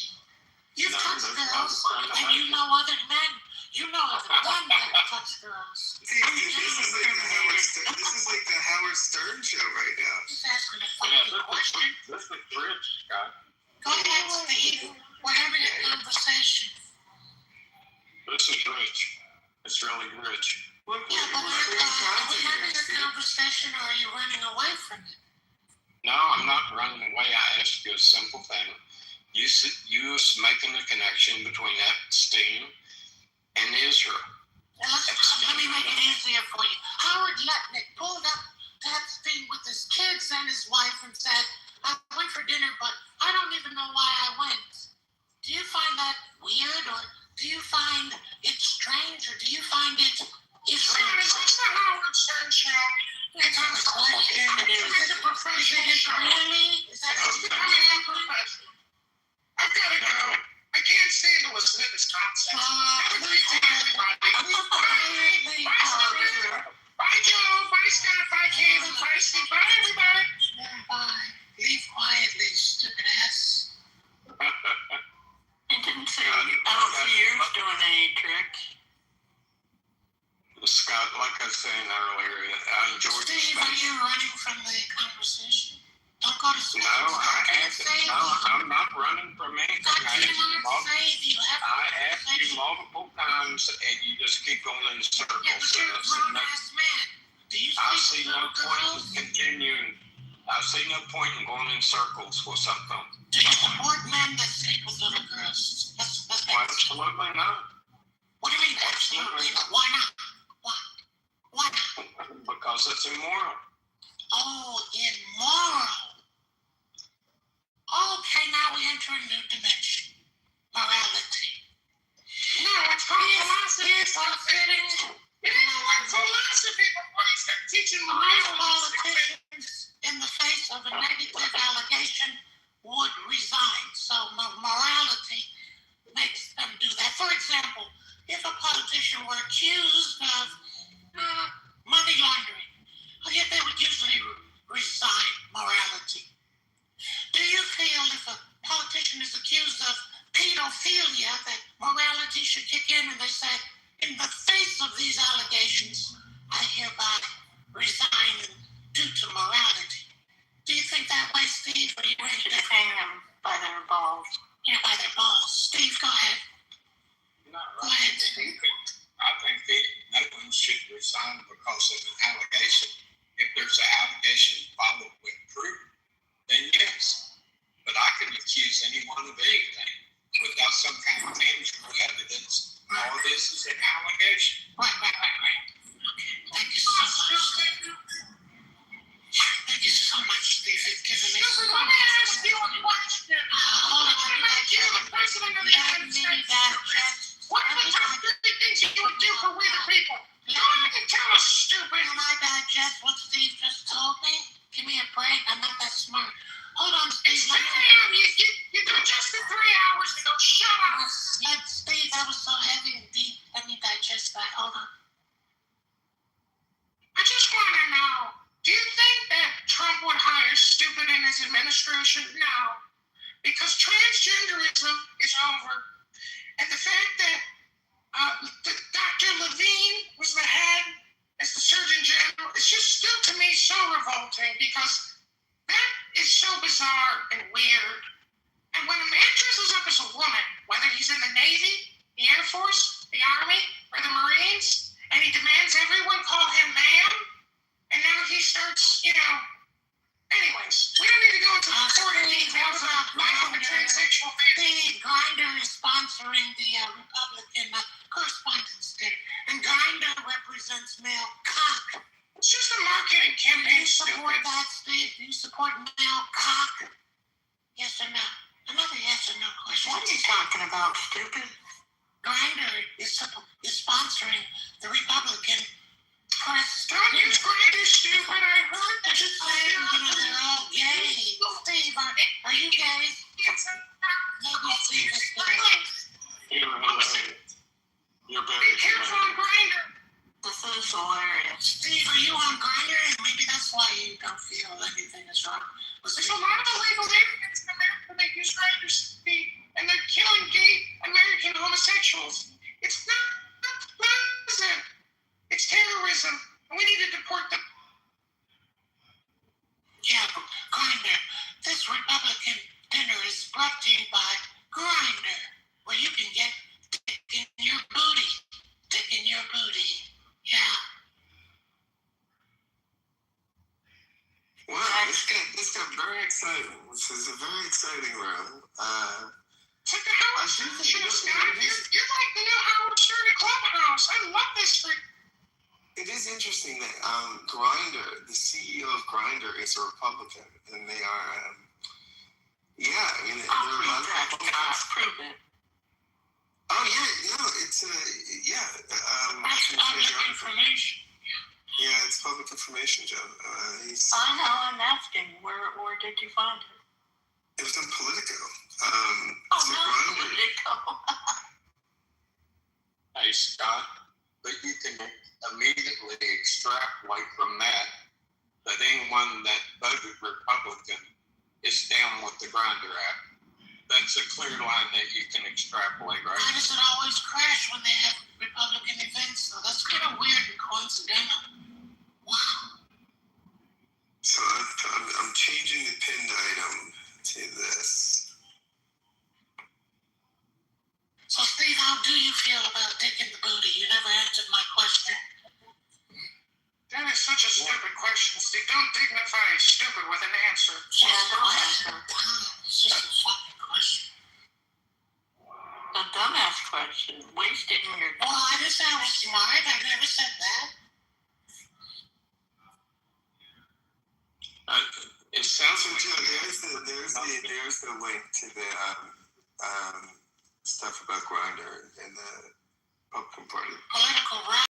You've touched girls, and you know other men. You know other men that have touched girls. See, this is like the Howard Stern show right now. Just asking a Yeah, fucking question. this is rich, Scott. Go ahead, Steve. We're having a conversation. This is rich. It's really rich. Look, Yeah, but are we having a conversation or are you running away from it? No, I'm not running away. I asked you a simple thing. You was making the connection between Epstein and Israel. Let me make it easier for you. Howard Letnick pulled up to Epstein with his kids and his wife and said, I went for dinner, but I don't even know why I went. Do you find that weird, or do you find it strange, or do you find it Israel? It's the Howard Stern show. It's a question. It's a professional show. Really? Is that It's becoming unprofessional. I've got to go. I can't stand to listen to this concept. Have a great day, everybody. Bye, Joe. Bye, Scott. Bye, Candy. Bye, Steve. Bye, everybody. Bye. Leave quietly, stupid ass. It didn't say, I don't see yours doing any tricks. Scott, like I was saying earlier, I enjoyed the Steve, are space. you running from the conversation? Don't go to sleep. No, I'm I'm not running from anything. I cannot save you. I asked you multiple times, and you just keep going in circles. Yeah, but you're a grown-ass man. Do you I sleep see with no little point in girls? continuing. I see no point in going in circles for something. Do you support men that sleep with little girls? Let's Well, absolutely not. What do you mean, absolutely? Why not? Why not? Because it's immoral. Oh, immoral. Okay, now we enter a new dimension. Morality. No, it's called philosophy. Here's our fitting. You didn't learn philosophy before you start teaching Most morality. politicians, in the face of a negative allegation, would resign. So morality makes them do that. For example, if a politician were accused of money laundering, they would usually resign morality. Do you feel if a politician is accused of pedophilia that morality should kick in and they say, in the face of these allegations, I hereby resign due to morality? Do you think that way, Steve? Or are you ready to Hang them by their balls. Yeah, by their balls. Steve, go ahead. No, Go ahead, Steve. I think no one should resign because of an allegation. If there's an allegation followed with proof, then yes. But I can accuse anyone of anything without some kind of tangible evidence. All this is an allegation. Right. Okay, thank you so much. Thank you so much, Steve. You've given me so Let me ask you a question. Hold on, Let me make you the president of the United States. What are the top 3 things you would do for we the people? Go ahead and tell us, stupid. Can I digest what Steve just told me? Give me a break. I'm not that smart. Hold on, Steve. It's 3 hours. You digested 3 hours ago. Shut up. Steve, that was so heavy and deep. Let me digest that. Hold on. I just want to know, do you think that Trump would hire stupid in his administration? No. terrorism is over. And the fact that Dr. Levine was the head as the Surgeon General, it's just still to me so revolting because that is so bizarre and weird. And when a man dresses up as a woman, whether he's in the Navy, the Air Force, the Army, or the Marines, and he demands everyone call him ma'am, and now he starts, anyways, we don't need to go into the sordid details about life of a transsexual man. Steve, Grindr is sponsoring the Republican correspondence day, and Grindr represents male cock. It's just a marketing Do campaign, you support stupid. that, Steve? Do you support male cock? Yes or no? Another yes or no question. What are you talking about, stupid? Grindr is sponsoring the Republican press. Don't use Grindr, stupid. I heard that. I'm just saying, they're all gay. Steve, are you gay? Maybe Steve is gay. You're Be very careful on Grindr. This is hilarious. Steve, are you on Grindr? And maybe that's why you don't feel anything is wrong. There's a lot of illegal immigrants in America that use Grindr, Steve, and they're killing gay American homosexuals. It's not pleasant. It's terrorism, and we need to deport them. Yeah, Grindr. This Republican dinner is brought to you by Grindr, where you can get dick in your booty. Dick in your booty. Yeah. Wow, this got very exciting. This is a very exciting round. It's like the Howard Stern show, Scott. You're like the new Howard Stern Clubhouse. I love this for. It is interesting that Grindr, the CEO of Grindr, is a Republican, and they are. There are a lot of Republicans. Prove it. Oh yeah, no, it's That's public information. Yeah, it's public information, Joe. I know, I'm asking. Where did you find it? It was in Politico. Grindr. Hey, Scott, but you can immediately extrapolate from that anyone that voted Republican is down with the Grindr Act. That's a clear line that you can extrapolate, right? Why does it always crash when they have Republican events, though? That's kind of weird and coincidental. Wow. So I'm changing the pinned item to this. So, Steve, how do you feel about dick in the booty? You never answered my question. That is such a stupid question, Steve. Don't dignify stupid with an answer. It's just a fucking question. A dumbass question. Wasting your Well, I just sound smart. I never said that. It sounds So like there's the link to the stuff about Grindr and the Republican Party. Political right.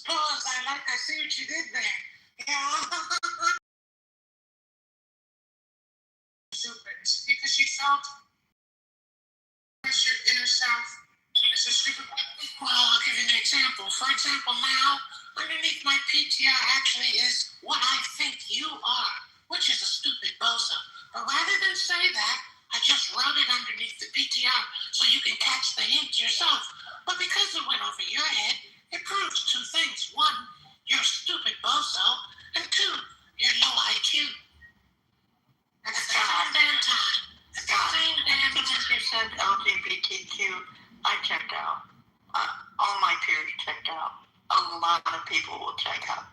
Pause. I see what you did there. Yeah. Stupid. It's because you felt your inner self. It's a stupid. Well, I'll give you an example. For example, now, underneath my PTR actually is what I think you are, which is a stupid bozo. But rather than say that, I just wrote it underneath the PTR so you can catch the hint yourself. But because it went over your head, it proves two things. One, you're a stupid bozo, and two, you're low IQ. And at the same damn time, Since you said LGBTQ, I checked out. All my peers checked out. A lot of people will check out.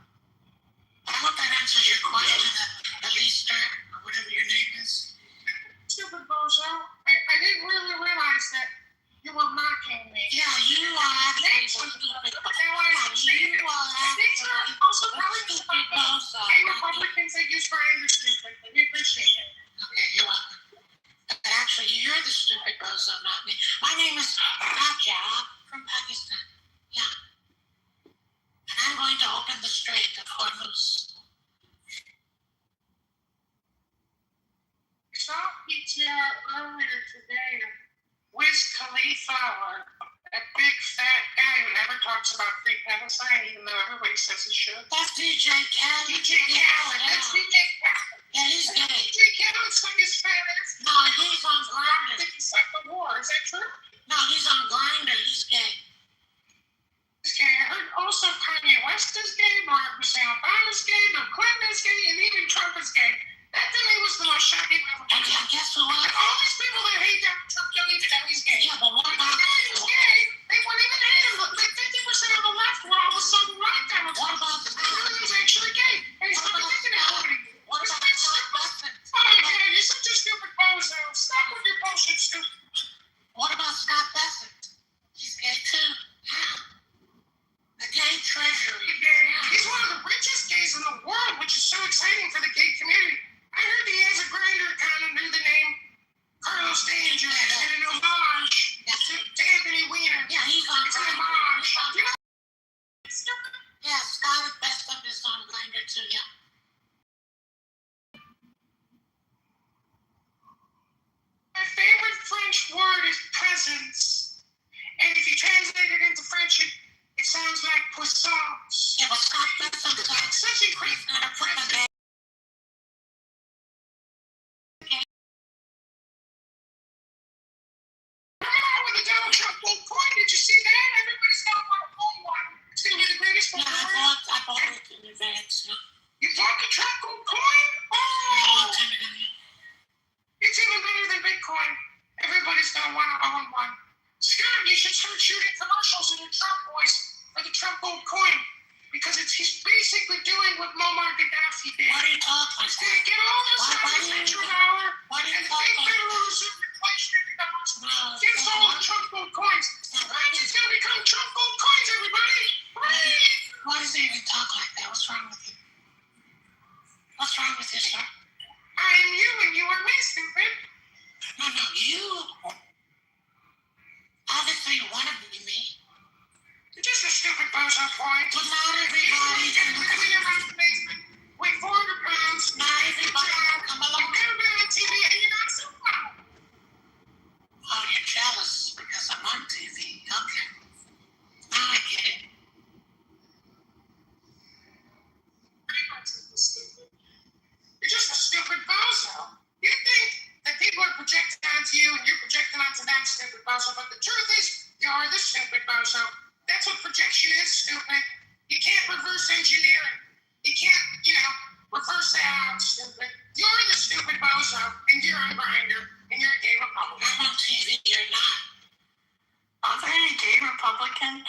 I hope that answers your question, Elise, or whatever your name is. Stupid bozo. I didn't really realize that you were mocking me. Yeah, you are actually stupid. You are actually These are also probably stupid bozo. Hey, Republicans that use Grindr stupid. We appreciate it. Okay, you're welcome. But actually, you're the stupid bozo, not me. My name is Raja from Pakistan. Yeah. And I'm going to open the Strait of Hormuz. I saw a PTR earlier today of Wiz Khalifa, or that big fat guy who never talks about free Palestine, even though everybody says he should. That's DJ Khaled. DJ Khaled. That's DJ Khaled. Yeah, he's gay. DJ Khaled's like his fat ass. No, he's on Grindr. He sucked the war. Is that true? No, he's on Grindr. He's gay. He's gay. I heard also Kanye West is gay, Barack Hussein Obama's gay, Bill Clinton is gay, and even Trump is gay. That to me was the most shocking And revelation. guess what? And all these people that hate Trump don't even know he's gay. Yeah, but what If about they know he's gay, they won't even hate him. Like 50% of the left were all of a sudden right Donald Trump. They knew he was actually gay. And he's not thinking about it. what It's about not Scott stupid. Bessent? Oh my God, you're such a stupid bozo. Stop with your bullshit, stupid. What about Scott Bessent? He's gay too. The gay treasury. He's one of the richest gays in the world, which is so exciting for the gay community. I heard he has a Grindr account under the name Carlos Danger and an homage to Anthony Weiner. Yeah, he's on It's an Grindr. homage. You know, it's stupid. Yeah, Scott Bessent is on Grindr too, yeah. My favorite French word is presence. And if you translate it into French, it sounds like puissance. Yeah, but Scott Bessent is on Such a great presence. With the Donald Trump gold coin, did you see that? Everybody's got one. It's going to be the greatest one. Yeah, I bought it in advance. Yeah. You bought the Trump gold coin? Oh! It's even better than Bitcoin. Everybody's going to want to own one. Scott, you should start shooting commercials in your Trump voice for the Trump gold coin. Because he's basically doing what Muammar Gaddafi did. What are you talking He's going to get all this agricultural power Why do you and the talk big like Federal that? Reserve inflationary dollars. No, Gets all the Trump gold coins. It's going to become Trump gold coins, everybody. Hooray! why does he even talk like that? What's wrong with you? What's wrong with you, sir? I am you and you are me, stupid. No, you. Obviously, you want to be me. You're just a stupid bozo point. But not You everybody. get rid of me around the basement. Weigh 400 pounds. Not everybody will come You've along. never been on TV and you're not so proud. Oh, you're jealous because I'm on TV. Okay. Now I get it. You're just a stupid bozo. You think that people are projecting onto you and you're projecting onto that stupid bozo, but the truth is, you're the stupid bozo. That's what projection is, stupid. You can't reverse engineer it. You can't, reverse that out, stupid. You're the stupid bozo, and you're on Grindr, and you're a gay Republican. I'm on TV. You're not. Are there any gay Republicans?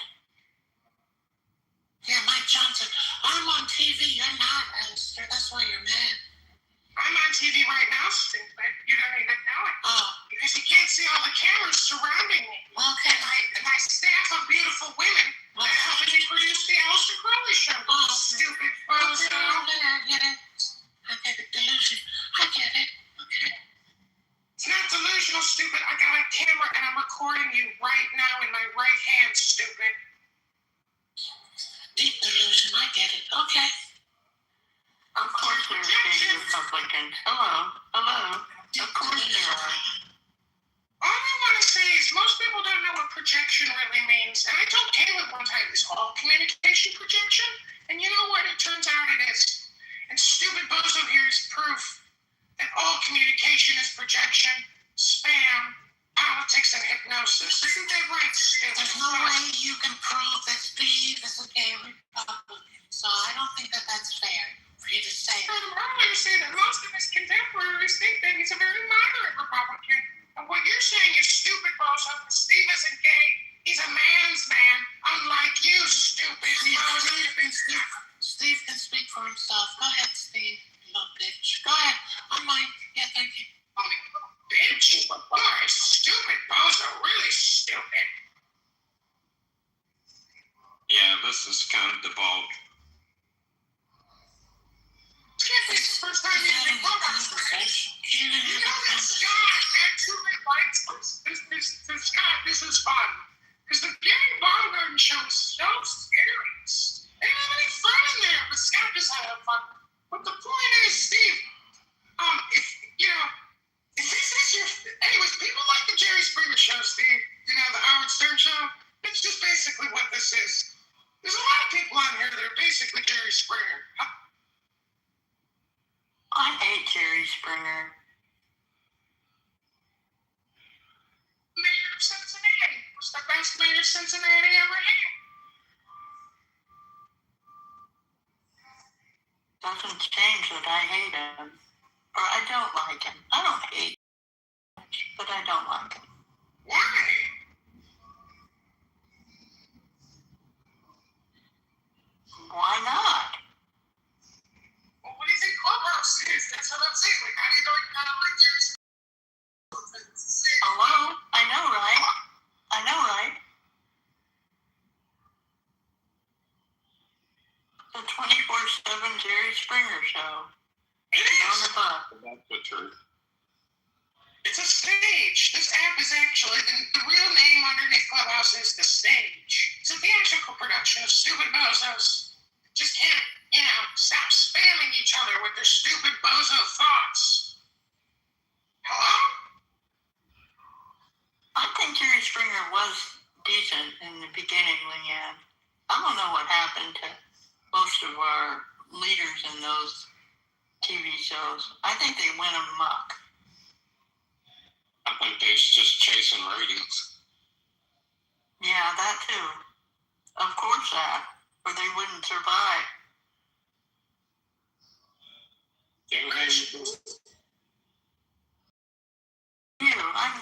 Yeah, Mike Johnson. I'm on TV. You're not, Alistair. That's why you're mad. I'm on TV right now, stupid. You don't even know it. Oh, Because you can't see all the cameras surrounding me. okay. And my staff of beautiful women that are helping me produce the Alistair Crowley show. Oh, Stupid Okay, bozo. I get it. I get it. Delusion. I get it. Okay. It's not delusional, stupid. I got a camera and I'm recording you right now in my right hand, stupid. Deep delusion. I get it. Okay. Of course there's gay Republicans. Hello. Of course there are. All I want to say is most people don't know what projection really means. And I told Caleb one time, is all communication projection? And you know what? It turns out it is. And stupid bozo here is proof that all communication is projection, spam, politics, and hypnosis. Isn't that right, stupid? There's no way you can prove that Steve is a gay Republican. So I don't think that that's fair for you to say. Furthermore, you say that most of his contemporaries think that he's a very moderate Republican. And what you're saying is stupid, bozo, because Steve isn't gay. He's a man's man, unlike you, stupid bozo. Steve can speak for himself. Go ahead, Steve, you little bitch. Go ahead. I'm mine. Yeah, thank you. Oh, you little bitch. You're a stupid bozo, really stupid. Yeah, this is kind of devolved. This can't be the first time you've been called on this. You know that Scott actually likes this Scott, this is fun. Because the Gary Baumgarten show is so serious. They don't have any fun in there, but Scott just had fun. But the point is, Steve, if this is your, anyways, people like the Jerry Springer show, Steve, the Howard Stern show, it's just basically what this is. There's a lot of people on here that are basically Jerry Springer. I hate Jerry Springer. best mayor Cincinnati ever had. Doesn't change that I hate him. Or I don't like him. I don't hate him, but I don't like him. Why? Why not? Well, what do you think Clubhouse is? That's what I'm saying. Like, how do you know you're not like yours? Hello? I know, right? I know, right? The 24/7 Jerry Springer show. It On is. the bus. That's the truth. It's a stage. This app is actually, the real name underneath Clubhouse is The Stage. It's a theatrical production of stupid bozos. Just can't, stop spamming each other with their stupid bozo thoughts. Hello? I think Jerry Springer was decent in the beginning, Leanne. I don't know what happened to most of our leaders in those TV shows. I think they went amok. I think they're just chasing ratings. Yeah, that too. Of course that. Or they wouldn't survive. I'm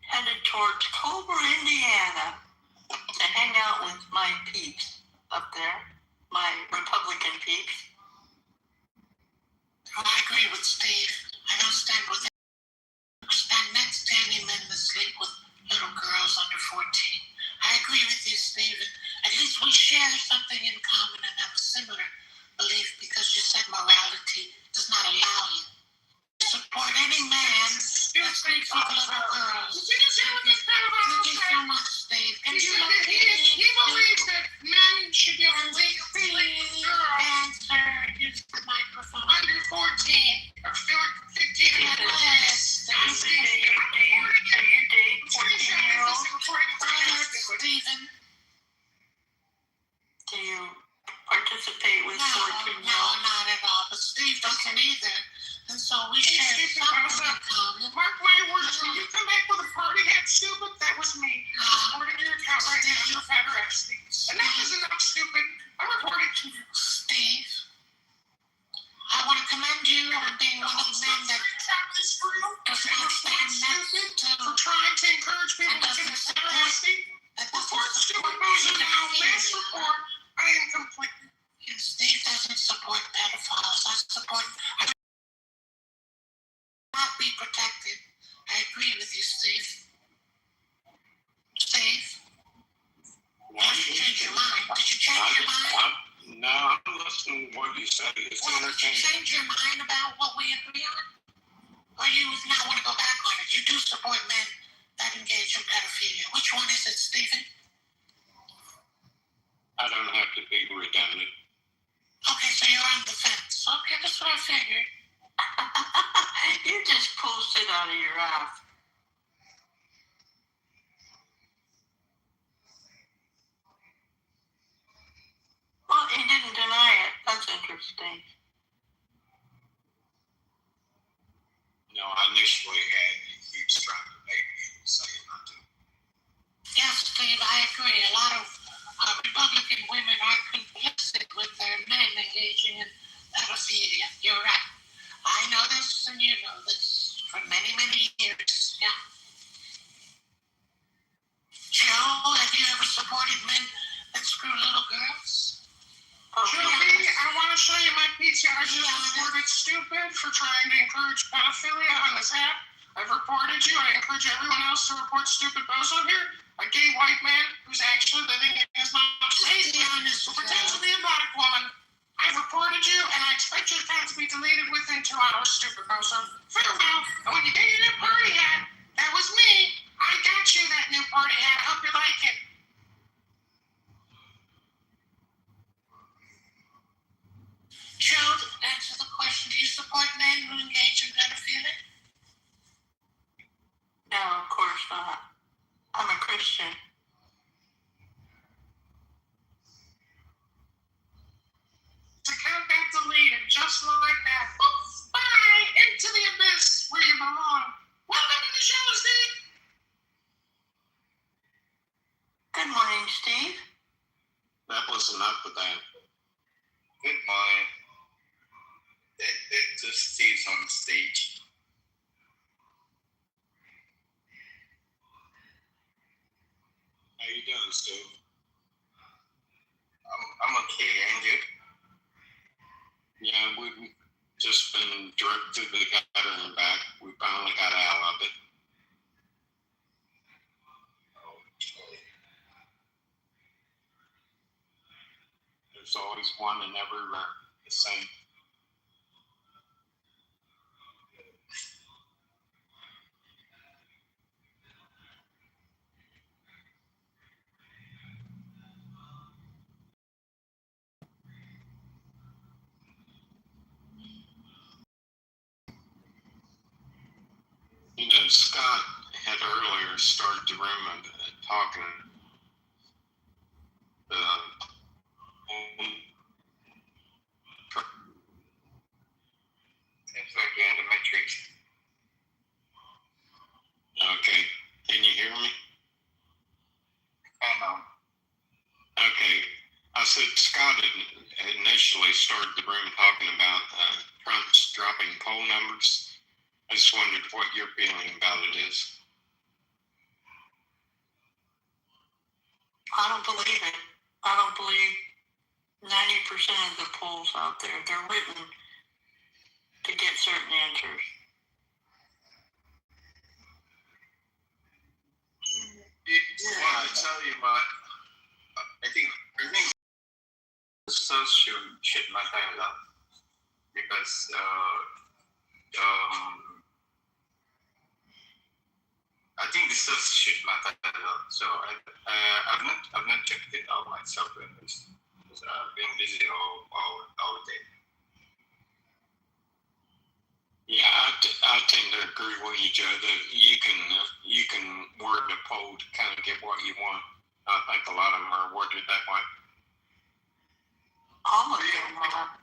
headed towards Kitover, Indiana to hang out with my peeps up there. My Republican peeps. Oh, I agree with Steve. I don't stand with it. Stand next to any men that sleep with little girls under 14. I agree with you, Stephen. At least we share something in common and have a similar belief, because you said morality does not allow you to support any man that sleeps with little girls. Did you just hear what this pedophile Thank you said? so much, Steve. Can He you said let that he believes that men should be able to sleep with girls answer? Use the microphone. under 14 or 15 and less. Stephen. Do you participate with No, 14-year-olds? not at all. But Steve doesn't either. And so we share something in common. Mark my words, when you come back with a party hat, stupid, that was me. I'm reporting your account right now. You're a fat rasty. Enough is enough, stupid. I'm reporting to you. Steve, I want to commend you on being one of the men that does not stand next to for trying to encourage people to be fat rasty. Report stupid bozo now. Mass report. I am complete. Steve doesn't support pedophiles. I not be protected. I agree with you, Steve. Steve? Did you change your mind? Did you change your mind? No, I'm listening to what you say. It's Well, did you entertaining. change your mind about what we agree on? Or you now want to go back on it? You do support men that engage in pedophilia. Which one is it, Stephen? I don't have to be redundant. Okay, so you're on the fence. Okay, that's what I figured. You just pull shit out of your ass. Well, he didn't deny it. That's interesting. No, I initially had you keeps trying to make me say not to. Yes, Steve, I agree. A lot of Republican women are complicit with their men engaging in pedophilia. You're right. I know this and you know this for many, many years. Yeah. Joe, have you ever supported men that screw little girls? Joey, I want to show you my PCR. I just reported stupid for trying to encourage pedophilia on this app. I've reported you. I encourage everyone else to report stupid bozo here. A gay white man who's actually living in his mom's basement who pretends to be a black woman. I've reported you, and I expect your account to be deleted within 2 hours, stupid bozo. Farewell. And when you get your new party hat, that was me. I got you that new party hat. Hope you like it. Joe, answer the question. Do you support men who engage in pedophilia? No, of course not. I'm a Christian. To count got deleted just like that. Oops, bye! Into the abyss where you belong. Welcome to the show, Steve! Steve? That was enough of that. Good morning. It just Steve's on the stage. How you doing, Steve? I'm okay, and you? Yeah, we've just been directed through the gutter and back. We finally got out of it. There's always one and everywhere the same. You know, Scott had earlier started the room talking. Seems like you're in the Matrix. Okay, can you hear me? I know. Okay, I said Scott had initially started the room talking about Trump's dropping poll numbers. I just wondered what your feeling about it is. I don't believe it. I don't believe 90% of the polls out there. They're written to get certain answers. Well, I tell you what, I think the search should matter a lot because I think the search should matter a lot. So I've not checked it out myself because I've been busy all day. Yeah, I tend to agree with you, Joe, that you can word a poll to kind of get what you want. I think a lot of them are worded that way. All of them are.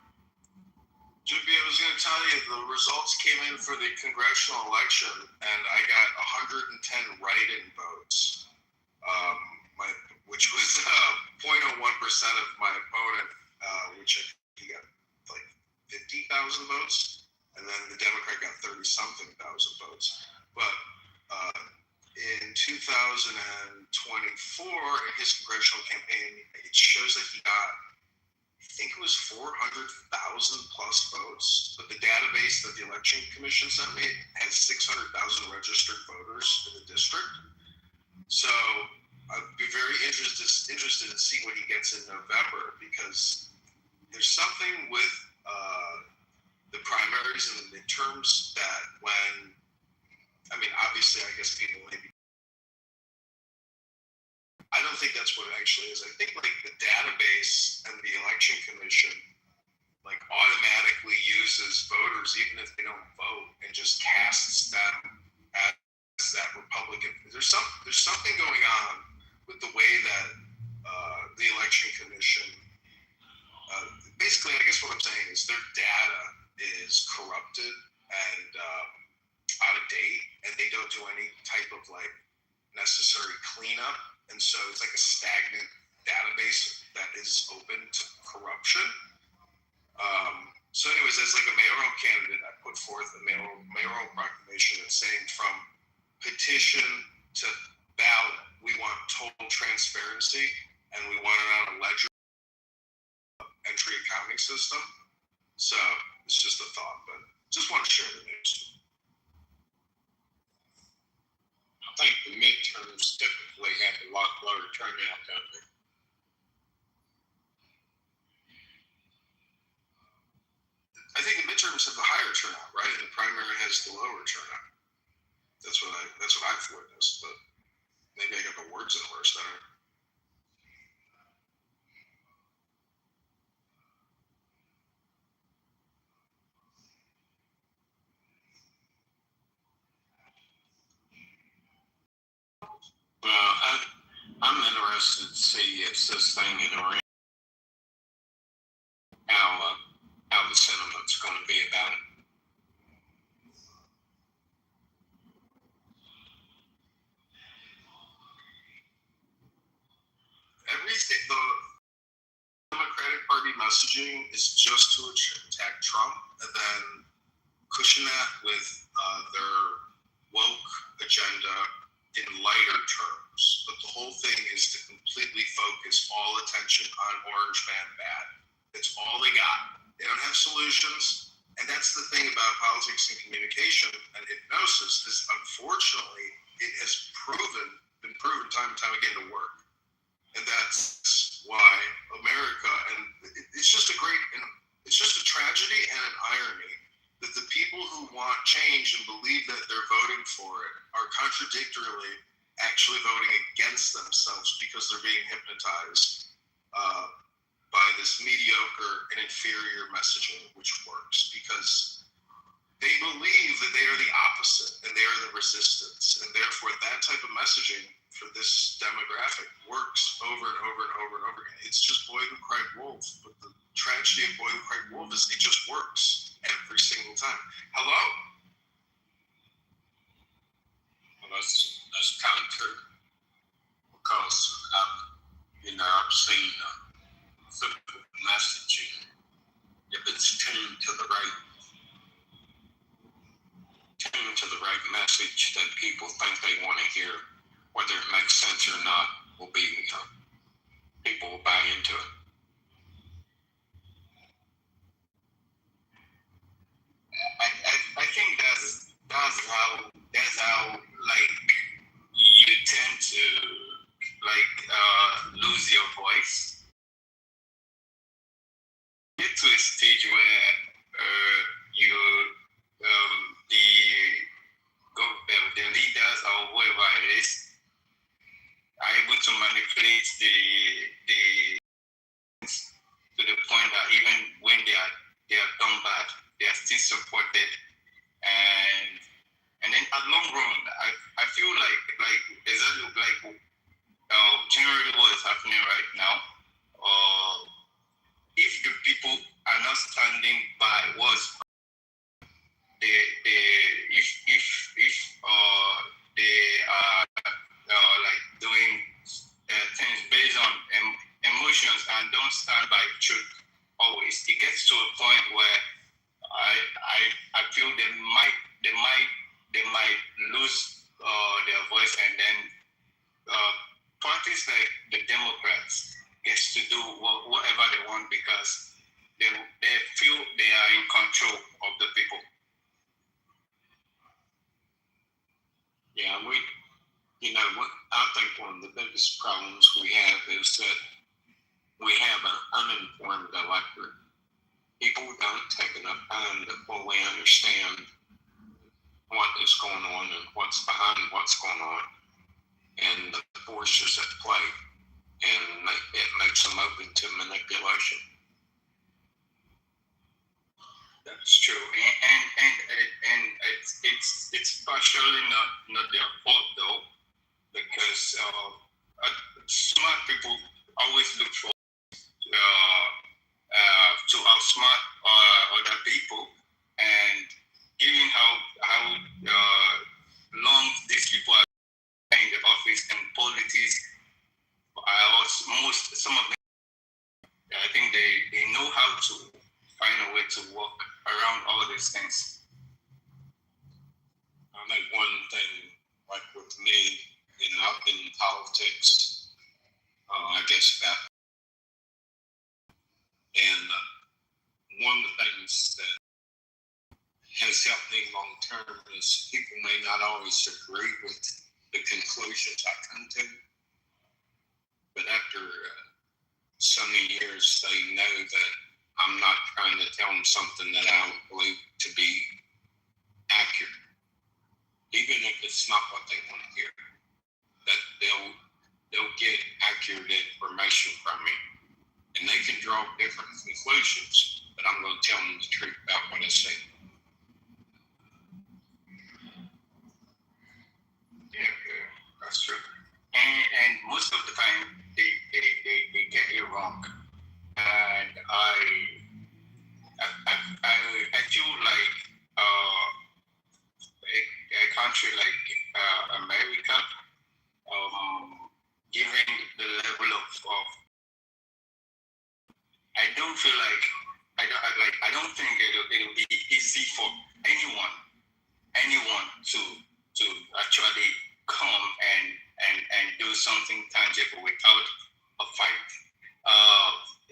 Juby, I was going to tell you, the results came in for the congressional election, and I got 110 write-in votes, which was 0.01% of my opponent, which I think he got like 50,000 votes, and then the Democrat got 30-something thousand votes. But in 2024, in his congressional campaign, it shows that he got, I think it was 400,000 plus votes, but the database that the Election Commission sent me has 600,000 registered voters in the district. So I'd be very interested to see what he gets in November, because there's something with the primaries and the midterms that when, I mean, obviously, I guess people maybe, I don't think that's what it actually is. I think like the database and the Election Commission like automatically uses voters even if they don't vote and just casts them as that Republican. There's something going on with the way that the Election Commission, basically, I guess what I'm saying is their data is corrupted and out of date, and they don't do any type of like necessary cleanup. And so it's like a stagnant database that is open to corruption. So anyways, as like a mayoral candidate, I put forth a mayoral proclamation that's saying from petition to ballot, we want total transparency, and we want it on a ledger entry accounting system. So it's just a thought, but just want to share the news. I think the midterms typically have a lot lower turnout, don't they? I think the midterms have the higher turnout, right? And the primary has the lower turnout. That's what I've witnessed, but maybe I got the words in worse than it. Well, I'm interested to see if this thing in Iran, how the sentiment's going to be about it. messaging is just to attack Trump and then cushion that with their woke agenda in lighter terms. But the whole thing is to completely focus all attention on Orange Man bad. It's all they got. They don't have solutions. And that's the thing about politics and communication and hypnosis is, unfortunately, it has been proven time and time again to work. And that's why America, and it's just it's just a tragedy and an irony that the people who want change and believe that they're voting for it are contradictorily actually voting against themselves because they're being hypnotized by this mediocre and inferior messaging, which works because they believe that they are the opposite and they are the resistance, and therefore that type of messaging for this demographic works over and over and over and over again. It's just boy who cried wolf, but the tragedy of boy who cried wolf is it just works every single time. Hello? Well, that's kind of true because I've seen messaging, if it's tuned to the right message that people think they want to hear, whether it makes sense or not, people will buy into it. I think that's how like you tend to lose your voice. Get to a stage where the leaders or whoever it is are able to manipulate to the point that even when they are done bad, they are still supported, and then at long run, I feel like exactly like generally what is happening right now. If the people are not standing by what's they are like doing things based on emotions and don't stand by truth always, it gets to a point where I feel they might lose their voice, and then parties like the Democrats gets to do whatever they want because they feel they are in control of the people. Yeah, I think one of the biggest problems we have is that we have an uninformed electorate. People don't take enough time to fully understand what is going on and what's behind what's going on and the forces at play, and it makes them open to manipulation. That's true, and it's partially not their fault though, because smart people always look for to outsmart other people, and given how long these people are in the office and politics, some of them, I think they know how to find a way to work around all these things. I think one thing, like with me, I've been in politics, I guess about, and one of the things that has helped me long term is people may not always agree with the conclusions I come to, but after so many years, they know that I'm not trying to tell them something that I don't believe to be accurate, even if it's not what they want to hear. That they'll get accurate information from me, and they can draw different conclusions, but I'm going to tell them the truth about what I say. Yeah, that's true. And most of the time, they get it wrong. And I feel like a country like America, given the level of I don't don't feel like I don't think it'll be easy for anyone to actually come and do something tangible without a fight.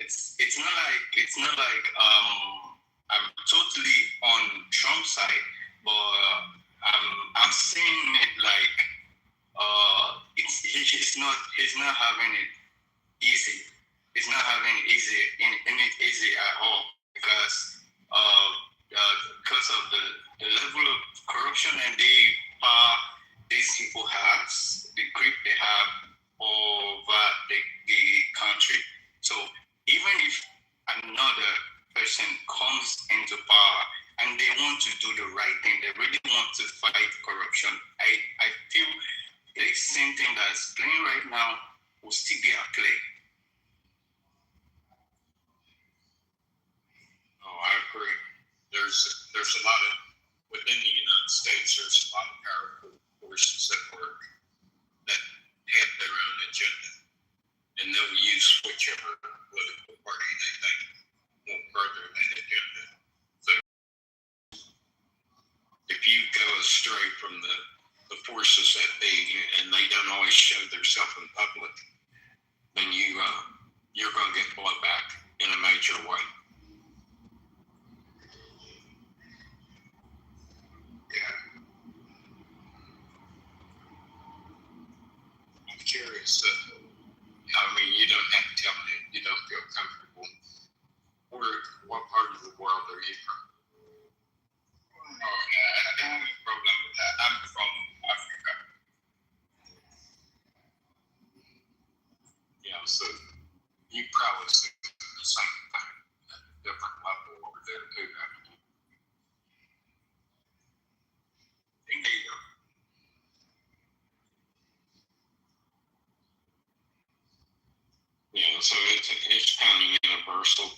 It's not like I'm totally on Trump's side, but I'm seeing it like he's not having it easy. He's not having it easy at all because of the level of corruption and the power these people have, the grip they have over the country. So even if another person comes into power and they want to do the right thing, they really want to fight corruption, I feel this same thing that's playing right now will still be at play. Oh, I agree. There's a lot of, within the United States, there's a lot of powerful forces that work, that have their own agenda, and they'll use whichever political party they think will further that agenda. So if you go astray from the forces that be, and they don't always show themselves in public, then you're going to get blowback in a major way. I'm curious. I mean, you don't have to tell me if you don't feel comfortable. What part of the world are you from? I don't have a problem with that. I'm from Africa. Yeah, so you probably see the same thing at a different level over there too. Indeed. Yeah, so it's kind of universal.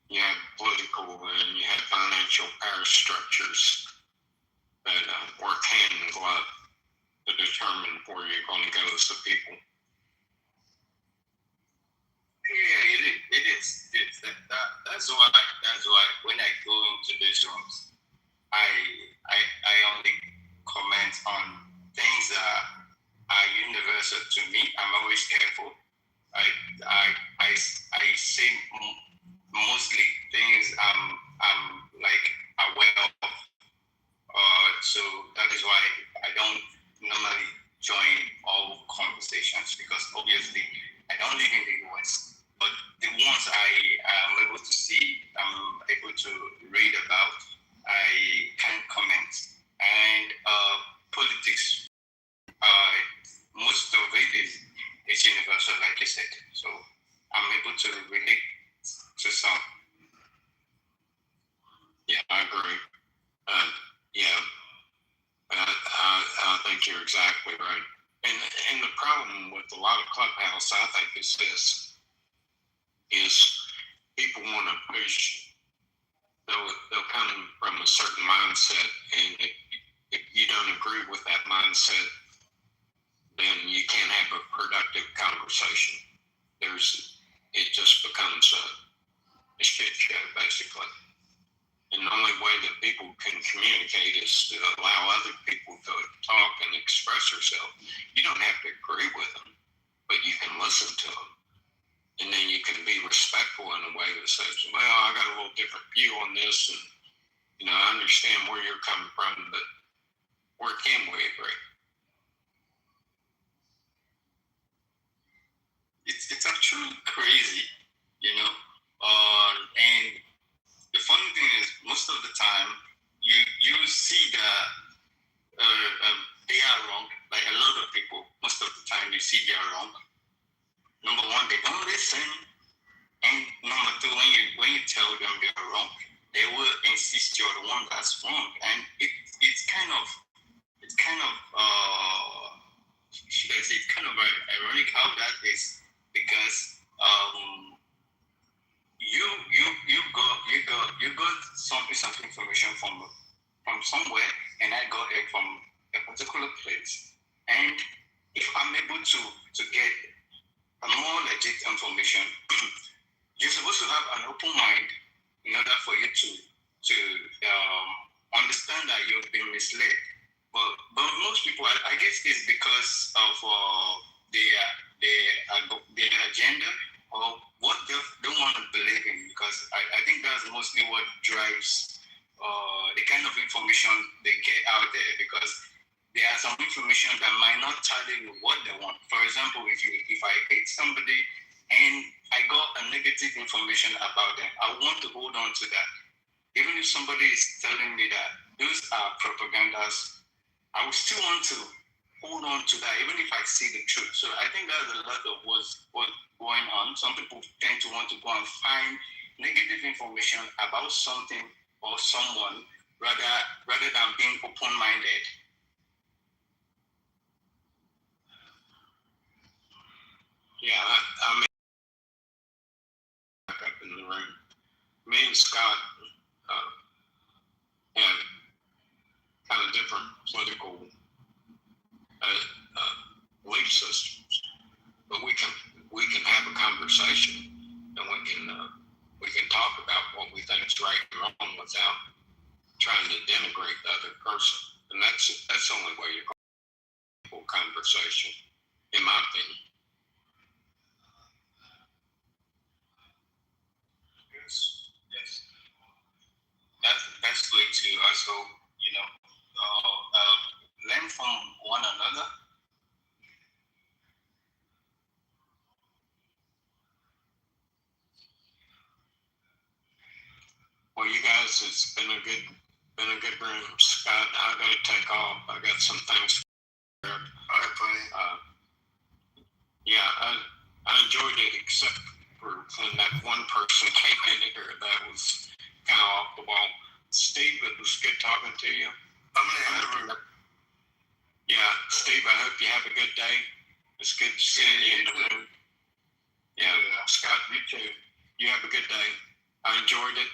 You have political and you have financial power structures that work hand in glove to determine where you're going to go as a people. Yeah, it is. That's why when I go into these rooms, I only comment on things that are universal to me. I'm always careful. I say mostly things I'm like aware of. So that is why I don't normally join all conversations because obviously I don't live in the US. But the ones I am able to see, I'm able to read about, I can comment. And politics, most of it is universal, like you said. So I'm able to relate to some. Yeah, I agree. I think you're exactly right. And the problem with a lot of Clubhouse, I think, is this: is people want to push. They'll come from a certain mindset, and if you don't agree with that mindset, then you can't have a productive conversation. It just becomes a shit show, basically. And the only way that people can communicate is to allow other people to talk and express themselves. You don't have to agree with them, but you can listen to them. And then you can be respectful in a way that says, well, I got a little different view on this, and I understand where you're coming from, but where can we agree? It's actually crazy, and the funny thing is, most of the time, you see that they are wrong. Like a lot of people, most of the time, you see they are wrong. Number one, they don't listen, and number two, when you tell them they are wrong, they will insist you're the one that's wrong, and it's kind of should I say it's kind of ironic how that is because you got some piece of information from somewhere, and I got it from a particular place. And if I'm able to get a more legit information, you're supposed to have have an open mind in order for you to understand that you've been misled. But most people, I guess, it's because of their agenda or what they don't want to believe in. Because I think that's mostly what drives the kind of information they get out there. Because there are some information that might not tell you what they want. For example, if I hate somebody and I got a negative information about them, I want to hold on to that. Even if somebody is telling me that those are propagandas, I would still want to hold on to that, even if I see the truth. So I think that's a lot of what's going on. Some people tend to want to go and find negative information about something or someone rather than being open-minded. Yeah, I mean, back up in the room. Me and Scott have kind of different political belief systems, but we can have a conversation and we can talk about what we think is right and wrong without trying to denigrate the other person, and that's the only way you can have a conversation, in my opinion. Yes. That's the best way to also, learn from one another. Well, you guys, it's been a good room. Scott, I gotta take off. I got some things. All right, buddy. Yeah, I enjoyed it, except for when that one person came in here that was kind of off the wall. Steve, it was good talking to you. I'm gonna end the room. Yeah, Steve, I hope you have a good day. It's good seeing you in the room. Yeah, Scott, you too. You have a good day. I enjoyed it.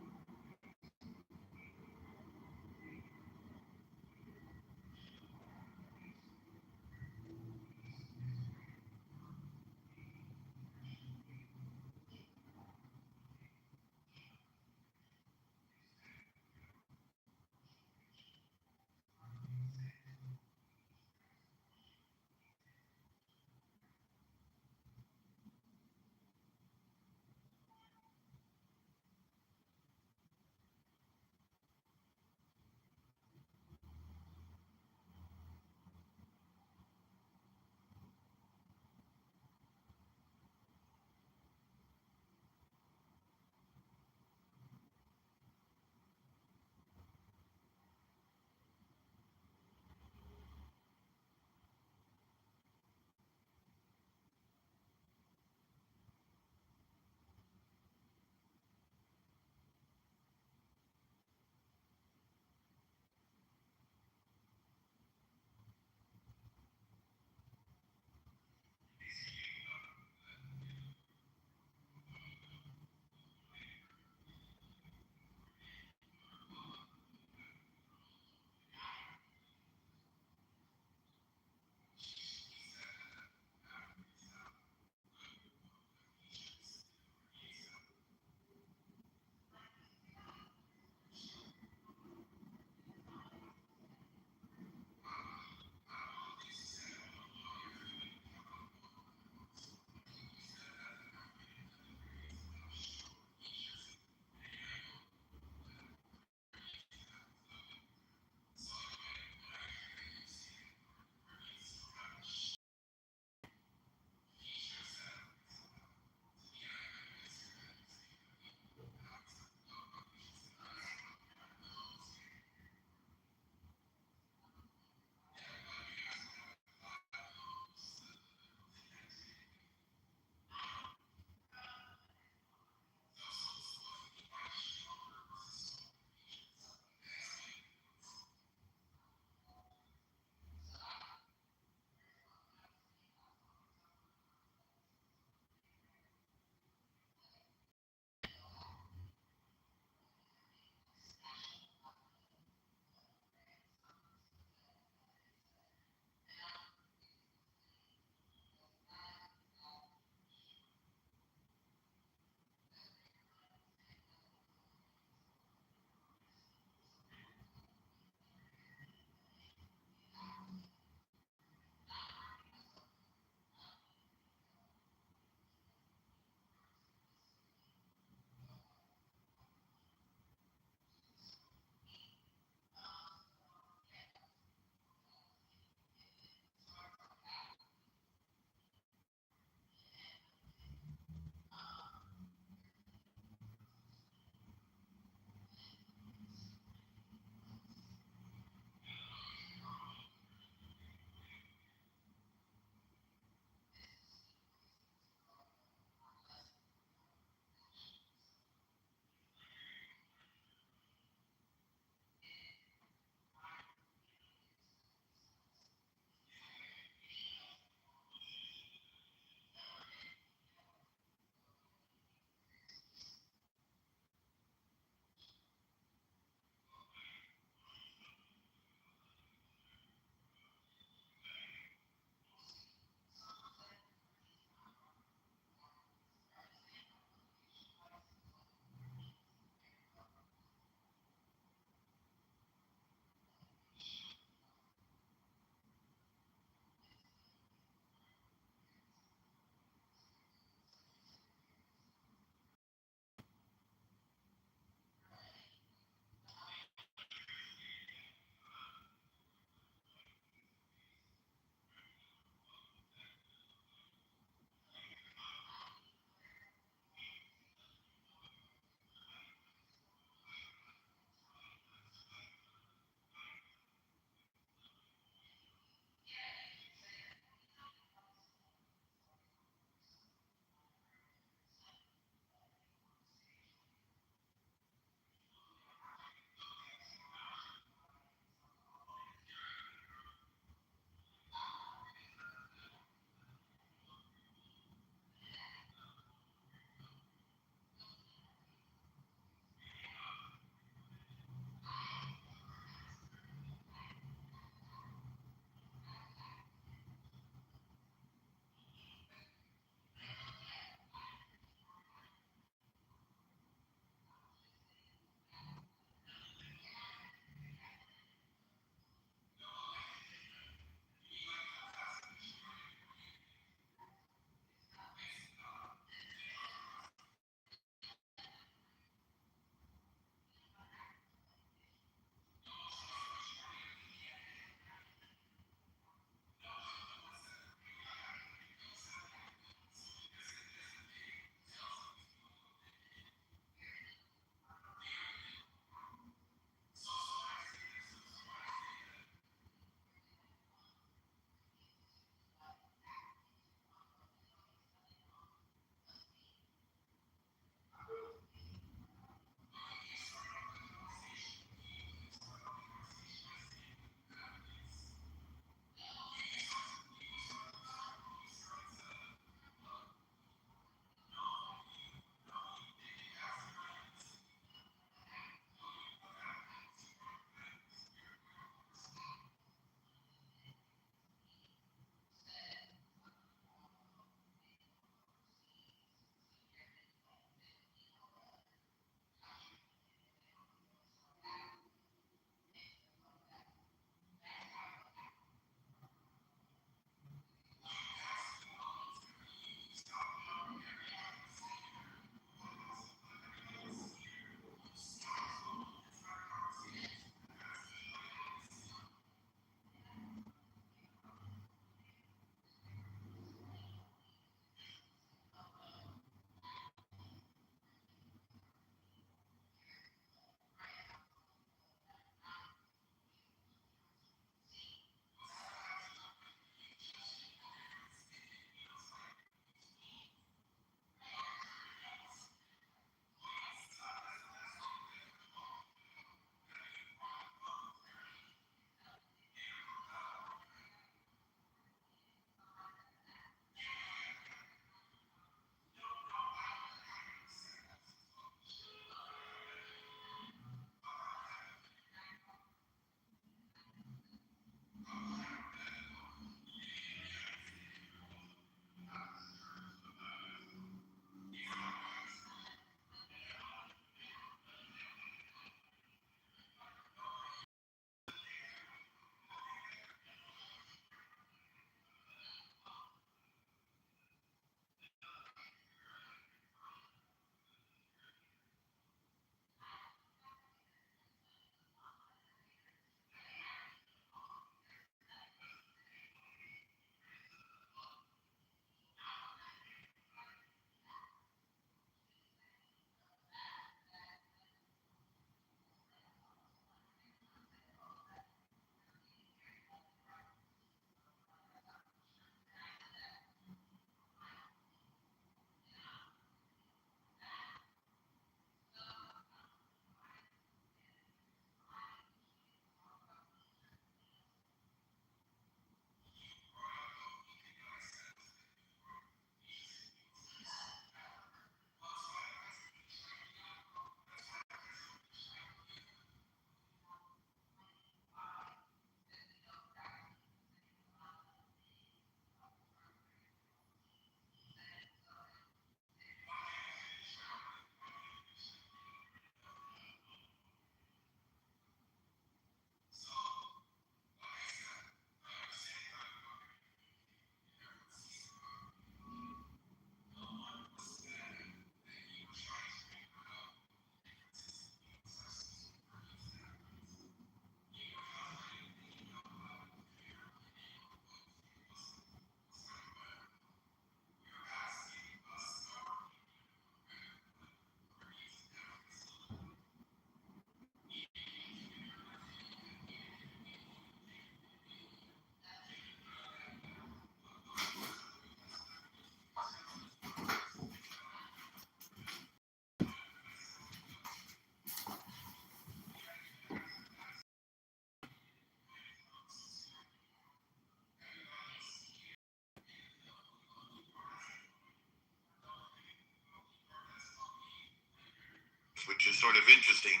sort of interesting.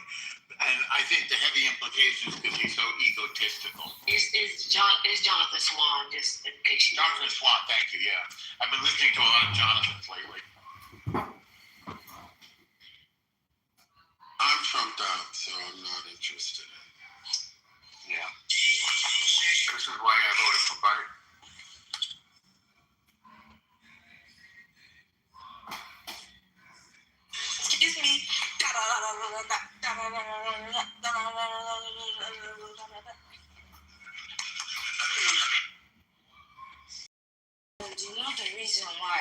And I think the heavy implications because he's so egotistical. Is Jonathan Swan, just in case you Jonathan Swan, thank you, yeah. I've been listening to a lot of Jonathans lately. I'm trumped out, so I'm not interested in it. Yeah. This is why I voted for Biden. Excuse me. Do you know the reason why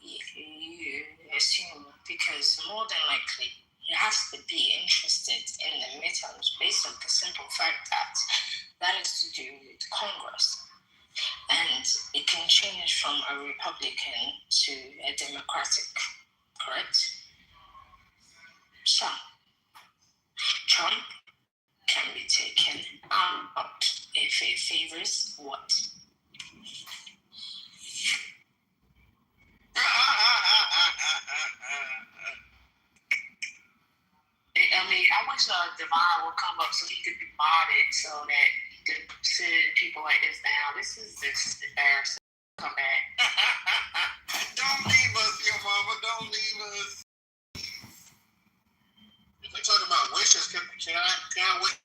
you assume? Because more than likely, he has to be interested in the midterms based on the simple fact that that is to do with Congress. And it can change from a Republican to a Democratic, correct? So, Trump can be taken out if it favors what? I mean, I wish Devon would come up so he could be modded so that he could sit people like this down. This is just embarrassing. Come back. Don't leave us, your mama. Don't leave us. If we're talking about wishes, can I wish